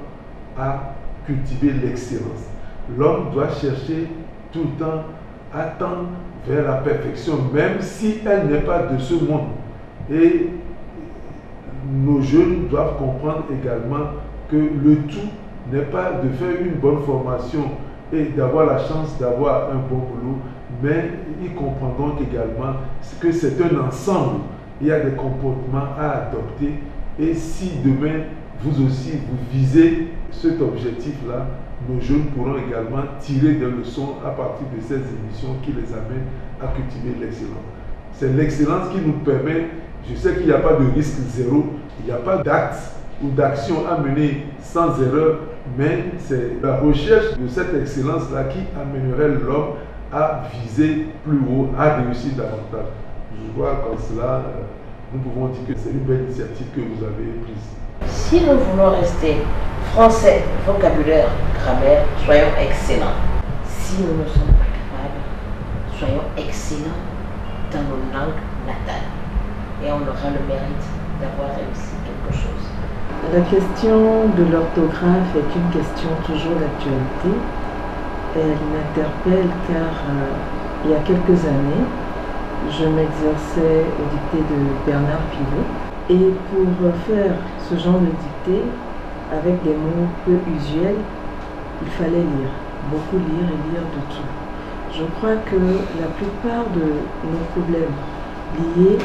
Speaker 21: à cultiver l'excellence. L'homme doit chercher tout le temps à tendre vers la perfection, même si elle n'est pas de ce monde. Et nos jeunes doivent comprendre également que le tout n'est pas de faire une bonne formation et d'avoir la chance d'avoir un bon boulot, mais ils comprendront également que c'est un ensemble. Il y a des comportements à adopter, et si demain vous aussi vous visez cet objectif-là, nos jeunes pourront également tirer des leçons à partir de ces émissions qui les amènent à cultiver l'excellence. C'est l'excellence qui nous permet, je sais qu'il n'y a pas de risque zéro, il n'y a pas d'acte ou d'action à mener sans erreur, mais c'est la recherche de cette excellence-là qui amènerait l'homme à viser plus haut, à réussir davantage. Je vois qu'en cela, nous pouvons dire que c'est une belle initiative que vous avez prise.
Speaker 17: Si nous voulons rester français, vocabulaire, grammaire, soyons excellents. Si nous ne sommes pas capables, soyons excellents dans nos langues natales. Et on aura le mérite d'avoir réussi quelque chose.
Speaker 13: La question de l'orthographe est une question toujours d'actualité. Elle m'interpelle car il y a quelques années, je m'exerçais au dicté de Bernard Pivot. Et pour faire ce genre de dictée, avec des mots peu usuels, il fallait lire, beaucoup lire et lire de tout. Je crois que la plupart de nos problèmes liés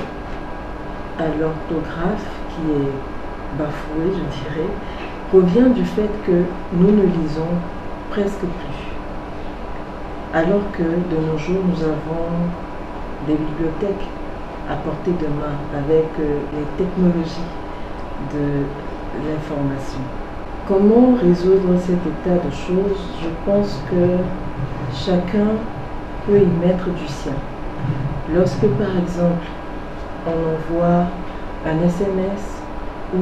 Speaker 13: à l'orthographe, qui est bafouée, je dirais, provient du fait que nous ne lisons presque plus. Alors que de nos jours, nous avons des bibliothèques à portée de main avec les technologies de l'information. Comment résoudre cet état de choses? Je pense que chacun peut y mettre du sien. Lorsque par exemple on envoie un SMS ou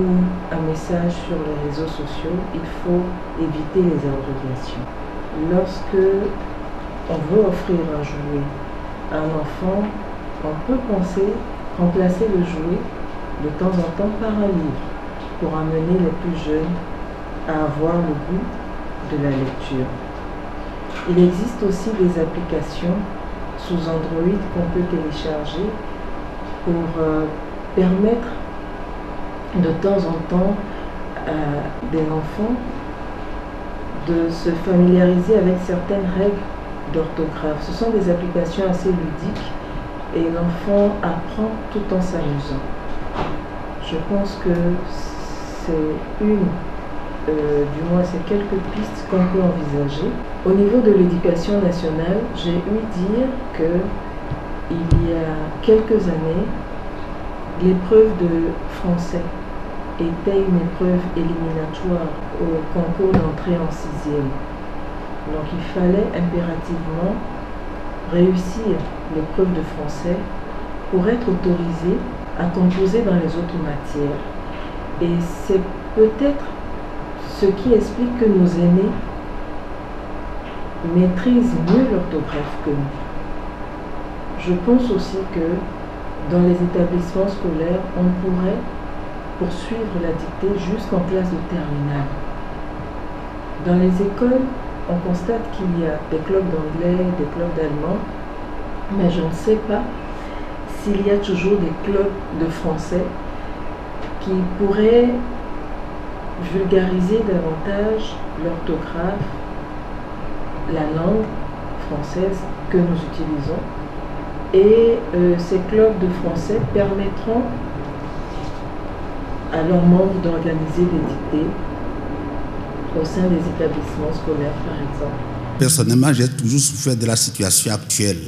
Speaker 13: un message sur les réseaux sociaux, il faut éviter les abréviations. Lorsque on veut offrir un jouet à un enfant, on peut penser remplacer le jouet de temps en temps par un livre pour amener les plus jeunes à avoir le goût de la lecture. Il existe aussi des applications sous Android qu'on peut télécharger pour permettre de temps en temps à des enfants de se familiariser avec certaines règles d'orthographe. Ce sont des applications assez ludiques et l'enfant apprend tout en s'amusant. Je pense que c'est du moins c'est quelques pistes qu'on peut envisager. Au niveau de l'éducation nationale, j'ai ouï dire que il y a quelques années, l'épreuve de français était une épreuve éliminatoire au concours d'entrée en 6e. Donc il fallait impérativement réussir l'épreuve de français pour être autorisé à composer dans les autres matières. Et c'est peut-être ce qui explique que nos aînés maîtrisent mieux l'orthographe que nous. Je pense aussi que dans les établissements scolaires, on pourrait poursuivre la dictée jusqu'en classe de terminale. Dans les écoles, on constate qu'il y a des clubs d'anglais, des clubs d'allemand, mais je ne sais pas s'il y a toujours des clubs de français qui pourraient vulgariser davantage l'orthographe, la langue française que nous utilisons. Et ces clubs de français permettront à leurs membres d'organiser des dictées au sein des établissements scolaires, par exemple.
Speaker 15: Personnellement, j'ai toujours souffert de la situation actuelle.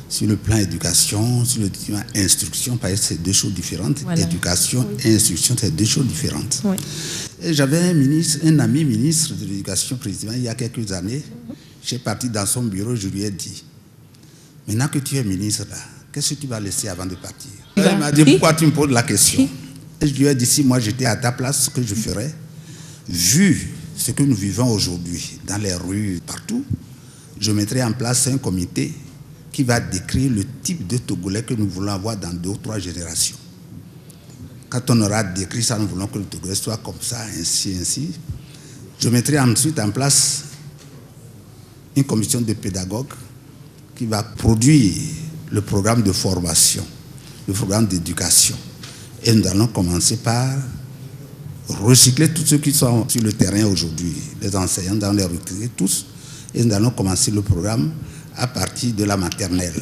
Speaker 15: Sur le plan éducation, sur le plan instruction, parce que c'est deux choses différentes. Voilà. Éducation et instruction, c'est deux choses différentes. Oui. Et j'avais un ami ministre de l'Éducation, président, il y a quelques années. J'ai parti dans son bureau, je lui ai dit, maintenant que tu es ministre là, qu'est-ce que tu vas laisser avant de partir? Il m'a dit, pourquoi tu me poses la question? Et je lui ai dit, si moi j'étais à ta place, ce que je ferais, vu ce que nous vivons aujourd'hui, dans les rues, partout, je mettrais en place un comité qui va décrire le type de Togolais que nous voulons avoir dans 2 ou 3 générations. Quand on aura décrit ça, nous voulons que le Togolais soit comme ça, ainsi, ainsi. Je mettrai ensuite en place une commission de pédagogues qui va produire le programme de formation, le programme d'éducation. Et nous allons commencer par recycler tous ceux qui sont sur le terrain aujourd'hui, les enseignants, dans les recruter tous. Et nous allons commencer le programme à partir de la maternelle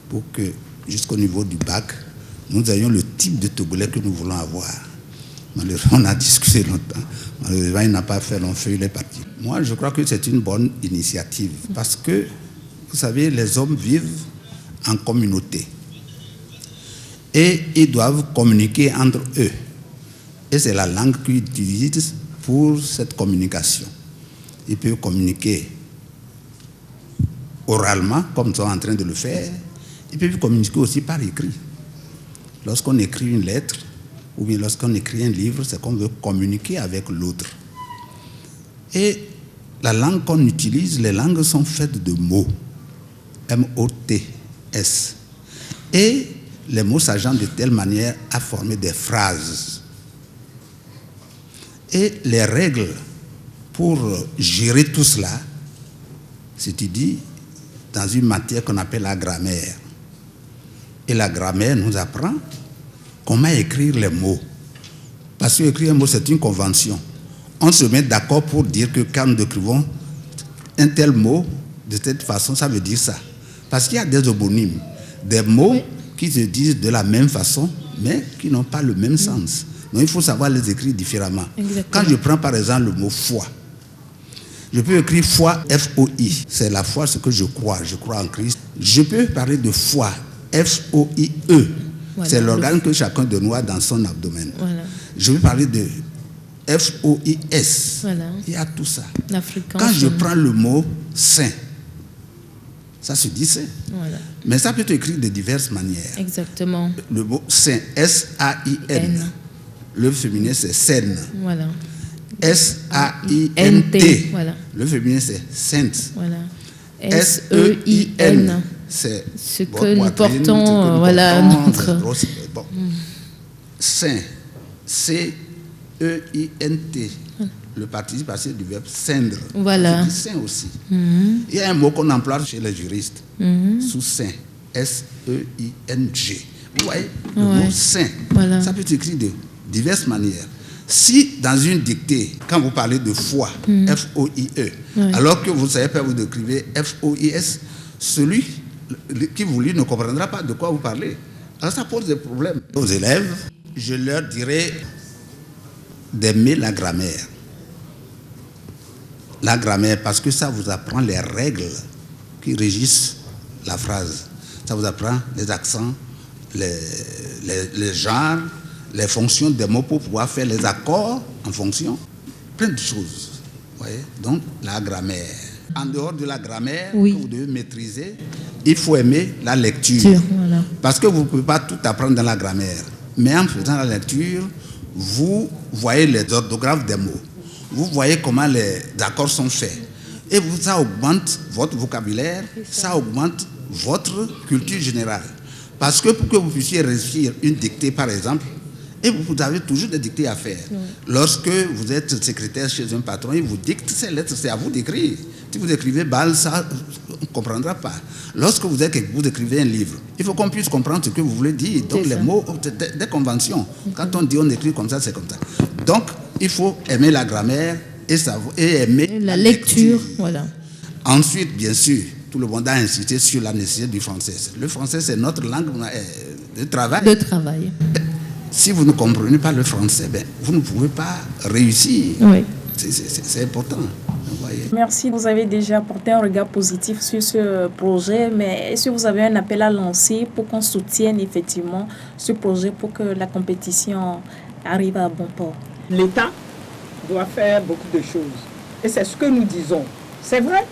Speaker 15: pour que jusqu'au niveau du bac, nous ayons le type de Togolais que nous voulons avoir. Malheureusement, on a discuté longtemps. Malheureusement, il n'a pas fait long feu, il est parti. Moi, je crois que c'est une bonne initiative parce que, vous savez, les hommes vivent en communauté et ils doivent communiquer entre eux. Et c'est la langue qu'ils utilisent pour cette communication. Ils peuvent communiquer oralement, comme ils sont en train de le faire. Ils peuvent communiquer aussi par écrit. Lorsqu'on écrit une lettre, ou bien lorsqu'on écrit un livre, c'est qu'on veut communiquer avec l'autre. Et la langue qu'on utilise, les langues sont faites de mots. M-O-T-S. Et les mots s'agentent de telle manière à former des phrases. Et les règles pour gérer tout cela s'étudient dans une matière qu'on appelle la grammaire. Et la grammaire nous apprend comment écrire les mots. Parce qu'écrire un mot, c'est une convention. On se met d'accord pour dire que quand nous écrivons un tel mot, de cette façon, ça veut dire ça. Parce qu'il y a des homonymes, des mots qui se disent de la même façon, mais qui n'ont pas le même sens. Donc il faut savoir les écrire différemment. Exactement. Quand je prends par exemple le mot foi, je peux écrire foi, F-O-I. C'est la foi, ce que je crois en Christ. Je peux parler de foi, F-O-I-E. Voilà, c'est l'organe que chacun de nous a dans son abdomen. Voilà. Je peux parler de F-O-I-S. Voilà. Il y a tout ça. Quand je prends le mot saint, ça se dit saint. Voilà. Mais ça peut être écrit de diverses manières.
Speaker 2: Exactement.
Speaker 15: Le mot saint, S-A-I-N. Le féminin, c'est saine. Voilà. S-A-I-N-T. Voilà. Le féminin, c'est sainte. Voilà. S-E-I-N. C'est
Speaker 2: ce que nous portons, voilà, notre...
Speaker 15: Bon. Saint, C-E-I-N-T. Le participe passé du verbe cendre. Voilà. C'est saint aussi. Il y a un mot qu'on emploie chez les juristes, sous saint, S-E-I-N-G. Vous voyez, le mot saint, ça peut s'écrire de diverses manières. Si dans une dictée, quand vous parlez de foi, F-O-I-E, alors que vous ne savez pas, vous écrivez F-O-I-S, celui qui vous lit ne comprendra pas de quoi vous parlez. Alors ça pose des problèmes. Aux élèves, je leur dirais d'aimer la grammaire. La grammaire, parce que ça vous apprend les règles qui régissent la phrase. Ça vous apprend les accents, les genres, les fonctions des mots pour pouvoir faire les accords en fonction. Plein de choses. Vous voyez? Donc, la grammaire. En dehors de la grammaire, que vous devez maîtriser, il faut aimer la lecture. Voilà. Parce que vous ne pouvez pas tout apprendre dans la grammaire. Mais en faisant la lecture, vous voyez les orthographes des mots. Vous voyez comment les accords sont faits. Et ça augmente votre vocabulaire, ça augmente votre culture générale. Parce que pour que vous puissiez réussir une dictée, par exemple, et vous avez toujours des dictées à faire. Lorsque vous êtes secrétaire chez un patron, il vous dicte ces lettres, c'est à vous d'écrire. Si vous écrivez balle, ça, on ne comprendra pas. Lorsque vous écrivez un livre, il faut qu'on puisse comprendre ce que vous voulez dire. Donc les mots, des conventions. Quand on dit on écrit comme ça, c'est comme ça. Donc, il faut aimer la grammaire et aimer
Speaker 2: la lecture. Voilà.
Speaker 15: Ensuite, bien sûr, tout le monde a insisté sur la nécessité du français. Le français, c'est notre langue de travail.
Speaker 2: De travail.
Speaker 15: Si vous ne comprenez pas le français, vous ne pouvez pas réussir.
Speaker 2: Oui.
Speaker 15: C'est important.
Speaker 9: Merci. Vous avez déjà apporté un regard positif sur ce projet, mais est-ce que vous avez un appel à lancer pour qu'on soutienne effectivement ce projet pour que la compétition arrive à bon port?
Speaker 13: L'État doit faire beaucoup de choses. Et c'est ce que nous disons. C'est vrai,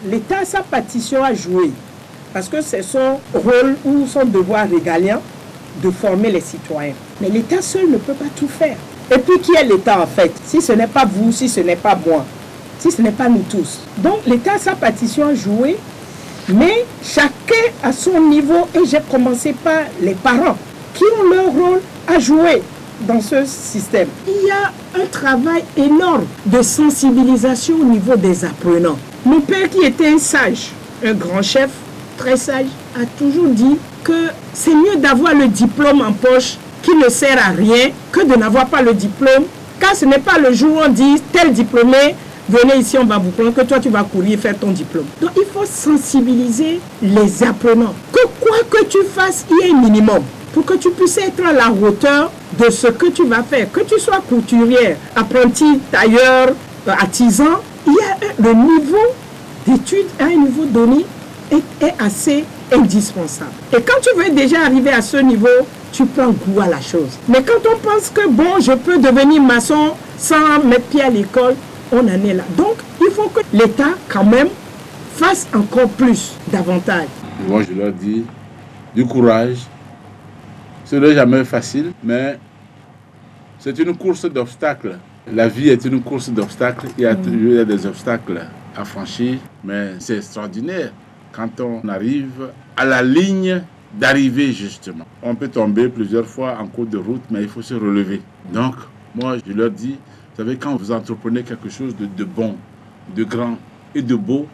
Speaker 13: l'État a sa partition à jouer, parce que c'est son rôle ou son devoir régalien de former les citoyens. Mais l'État seul ne peut pas tout faire. Et puis qui est l'État en fait? Si ce n'est pas vous, si ce n'est pas moi, si ce n'est pas nous tous. Donc l'État a sa partition à jouer, mais chacun à son niveau, et j'ai commencé par les parents, qui ont leur rôle à jouer dans ce système. Il y a un travail énorme de sensibilisation au niveau des apprenants. Mon père qui était un sage, un grand chef, très sage, a toujours dit que c'est mieux d'avoir le diplôme en poche qui ne sert à rien que de n'avoir pas le diplôme, car ce n'est pas le jour où on dit tel diplômé, venez ici, on va vous prendre, que toi tu vas courir faire ton diplôme. Donc il faut sensibiliser les apprenants, que quoi que tu fasses, il y a un minimum pour que tu puisses être à la hauteur de ce que tu vas faire, que tu sois couturière, apprenti, tailleur, artisan, le niveau d'études à un niveau donné est assez indispensable. Et quand tu veux déjà arriver à ce niveau, tu prends goût à la chose. Mais quand on pense que bon, je peux devenir maçon sans mettre pied à l'école, on en est là. Donc, il faut que l'État quand même fassent encore plus, davantage.
Speaker 7: Moi, je leur dis du courage. Ce n'est jamais facile, mais c'est une course d'obstacles. La vie est une course d'obstacles. Il y a toujours des obstacles à franchir, mais c'est extraordinaire quand on arrive à la ligne d'arrivée, justement. On peut tomber plusieurs fois en cours de route, mais il faut se relever. Donc, moi, je leur dis, vous savez, quand vous entreprenez quelque chose de bon, de grand et de beau,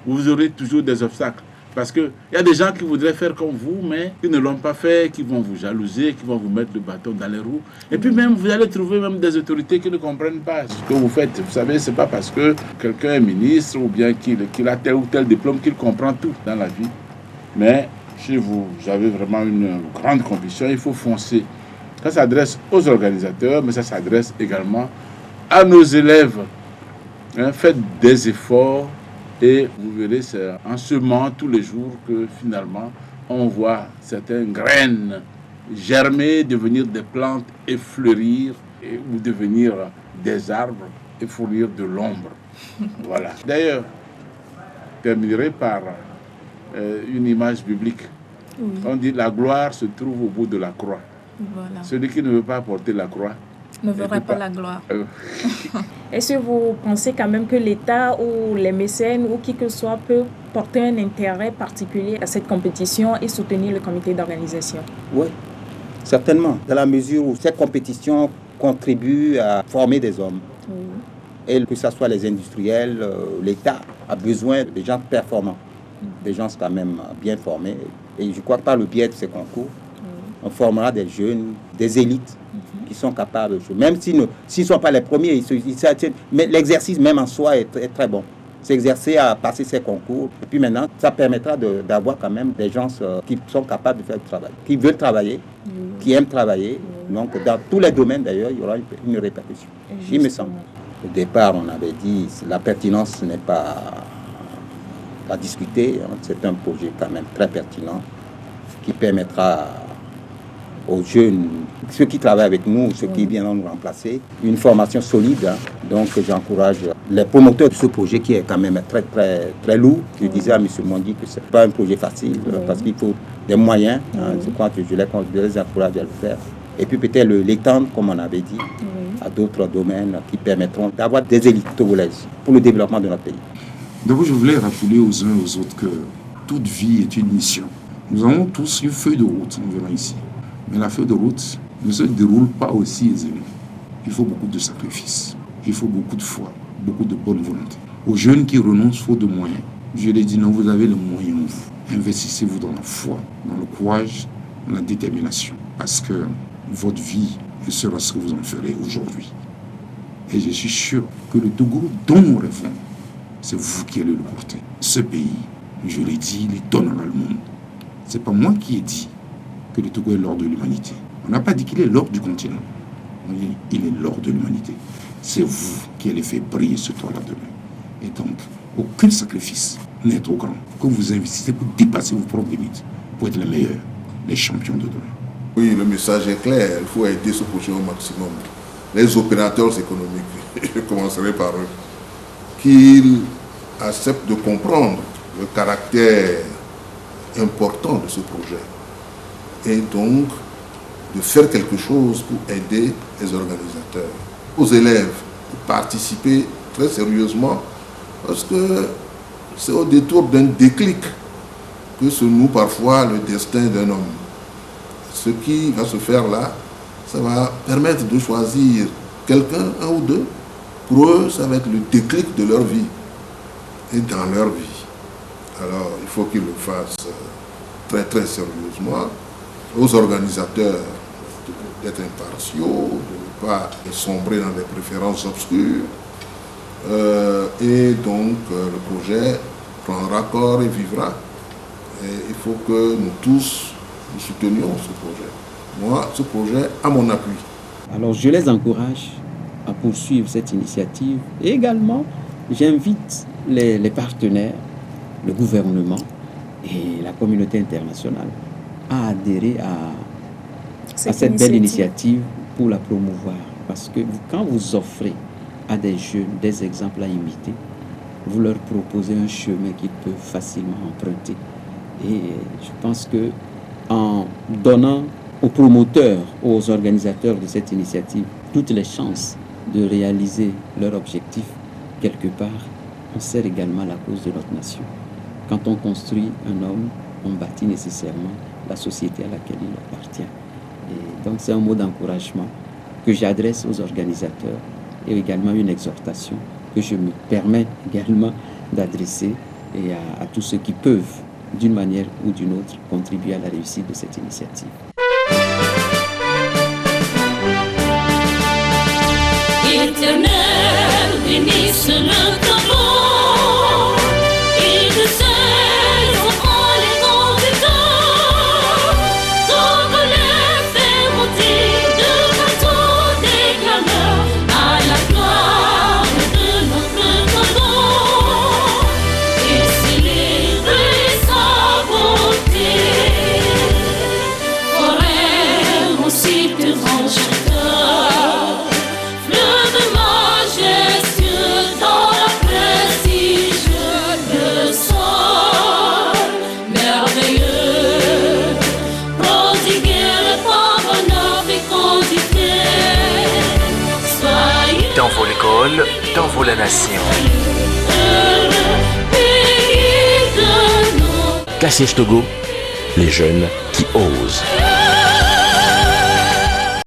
Speaker 7: vous aurez toujours des obstacles. Parce qu'il y a des gens qui voudraient faire comme vous, mais qui ne l'ont pas fait, qui vont vous jalouser, qui vont vous mettre le bâton dans les roues. Et puis même, vous allez trouver même des autorités qui ne comprennent pas ce que vous faites. Vous savez, ce n'est pas parce que quelqu'un est ministre ou bien qu'il a tel ou tel diplôme qu'il comprend tout dans la vie. Mais chez vous, j'avais vraiment une grande conviction, il faut foncer. Ça s'adresse aux organisateurs, mais ça s'adresse également à nos élèves. Faites des efforts. Et vous verrez, c'est en semant tous les jours que finalement, on voit certaines graines germer, devenir des plantes et fleurir, ou devenir des arbres et fournir de l'ombre. Voilà. D'ailleurs, je terminerai par une image biblique. Oui. On dit la gloire se trouve au bout de la croix. Voilà. Celui qui ne veut pas porter la croix
Speaker 9: ne verra pas la gloire. Est-ce que vous pensez quand même que l'État ou les mécènes ou qui que ce soit peut porter un intérêt particulier à cette compétition et soutenir le comité d'organisation?
Speaker 11: Oui, certainement. Dans la mesure où cette compétition contribue à former des hommes. Oui. Et que ce soit les industriels, l'État a besoin de gens performants, des gens quand même bien formés. Et je crois que par le biais de ces concours, on formera des jeunes, des élites qui sont capables de jouer. Même s'ils ne sont pas les premiers, mais l'exercice même en soi est très bon. S'exercer à passer ces concours. Et puis maintenant, ça permettra d'avoir quand même des gens qui sont capables de faire du travail, qui veulent travailler, qui aiment travailler. Donc dans tous les domaines d'ailleurs, il y aura une répercussion. Il me semble. Au départ, on avait dit que la pertinence n'est pas à discuter. C'est un projet quand même très pertinent qui permettra aux jeunes, ceux qui travaillent avec nous, ceux qui viendront nous remplacer, une formation solide. Donc j'encourage les promoteurs de ce projet qui est quand même très, très, très lourd. Je disais à M. Mondi que ce n'est pas un projet facile parce qu'il faut des moyens. Je crois que je les encourage à le faire. Et puis peut-être l'étendre, comme on avait dit, à d'autres domaines qui permettront d'avoir des élites togolaises pour le développement de notre pays.
Speaker 8: D'abord, je voulais rappeler aux uns et aux autres que toute vie est une mission. Nous avons tous une feuille de route en venant ici. Mais la feuille de route ne se déroule pas aussi aisément. Il faut beaucoup de sacrifices. Il faut beaucoup de foi, beaucoup de bonne volonté. Aux jeunes qui renoncent faute de moyens, je les dis non, vous avez les moyens. Investissez-vous dans la foi, dans le courage, dans la détermination. Parce que votre vie sera ce que vous en ferez aujourd'hui. Et je suis sûr que le Togo dont nous rêvons, c'est vous qui allez le porter. Ce pays, je l'ai dit, il donnera le monde. Ce n'est pas moi qui ai dit que le Togo est l'or de l'humanité. On n'a pas dit qu'il est l'or du continent. On dit qu'il est l'or de l'humanité. C'est vous qui allez faire briller ce toit-là demain. Et donc, aucun sacrifice n'est trop grand que vous investissez pour dépasser vos propres limites, pour être les meilleurs, les champions de demain.
Speaker 6: Oui, le message est clair. Il faut aider ce projet au maximum. Les opérateurs économiques, je commencerai par eux, qu'ils acceptent de comprendre le caractère important de ce projet. Et donc de faire quelque chose pour aider les organisateurs. Aux élèves de participer très sérieusement parce que c'est au détour d'un déclic que se noue parfois le destin d'un homme. Ce qui va se faire là, ça va permettre de choisir quelqu'un, un ou deux. Pour eux, ça va être le déclic de leur vie et dans leur vie. Alors, il faut qu'ils le fassent très très sérieusement. Aux organisateurs d'être impartiaux, de ne pas sombrer dans des préférences obscures. Et donc le projet prendra corps et vivra. Et il faut que nous tous nous soutenions ce projet. Moi, ce projet a mon appui.
Speaker 4: Alors je les encourage à poursuivre cette initiative et également j'invite les partenaires, le gouvernement et la communauté internationale à adhérer à cette belle initiative pour la promouvoir. Parce que quand vous offrez à des jeunes des exemples à imiter, vous leur proposez un chemin qu'ils peuvent facilement emprunter. Et je pense que en donnant aux promoteurs, aux organisateurs de cette initiative toutes les chances de réaliser leur objectif, quelque part, on sert également la cause de notre nation. Quand on construit un homme, on bâtit nécessairement la société à laquelle il appartient. Et donc c'est un mot d'encouragement que j'adresse aux organisateurs et également une exhortation que je me permets également d'adresser et à tous ceux qui peuvent, d'une manière ou d'une autre, contribuer à la réussite de cette initiative.
Speaker 1: Éternel, bénisse le tambour, et de celles au prend les conducteurs, ton colère fait monter de partout des clameurs à la gloire de notre tambour, et célébrer sa beauté. Forêt aussi te rend chanteur, fleuve majestueux dans la prestige, le sol merveilleux, prodiguer le bonheur fécondité. Soyez
Speaker 22: dans vos écoles, dans vos la nation.
Speaker 1: pays de nous.
Speaker 22: Cassiège Togo, les jeunes qui osent.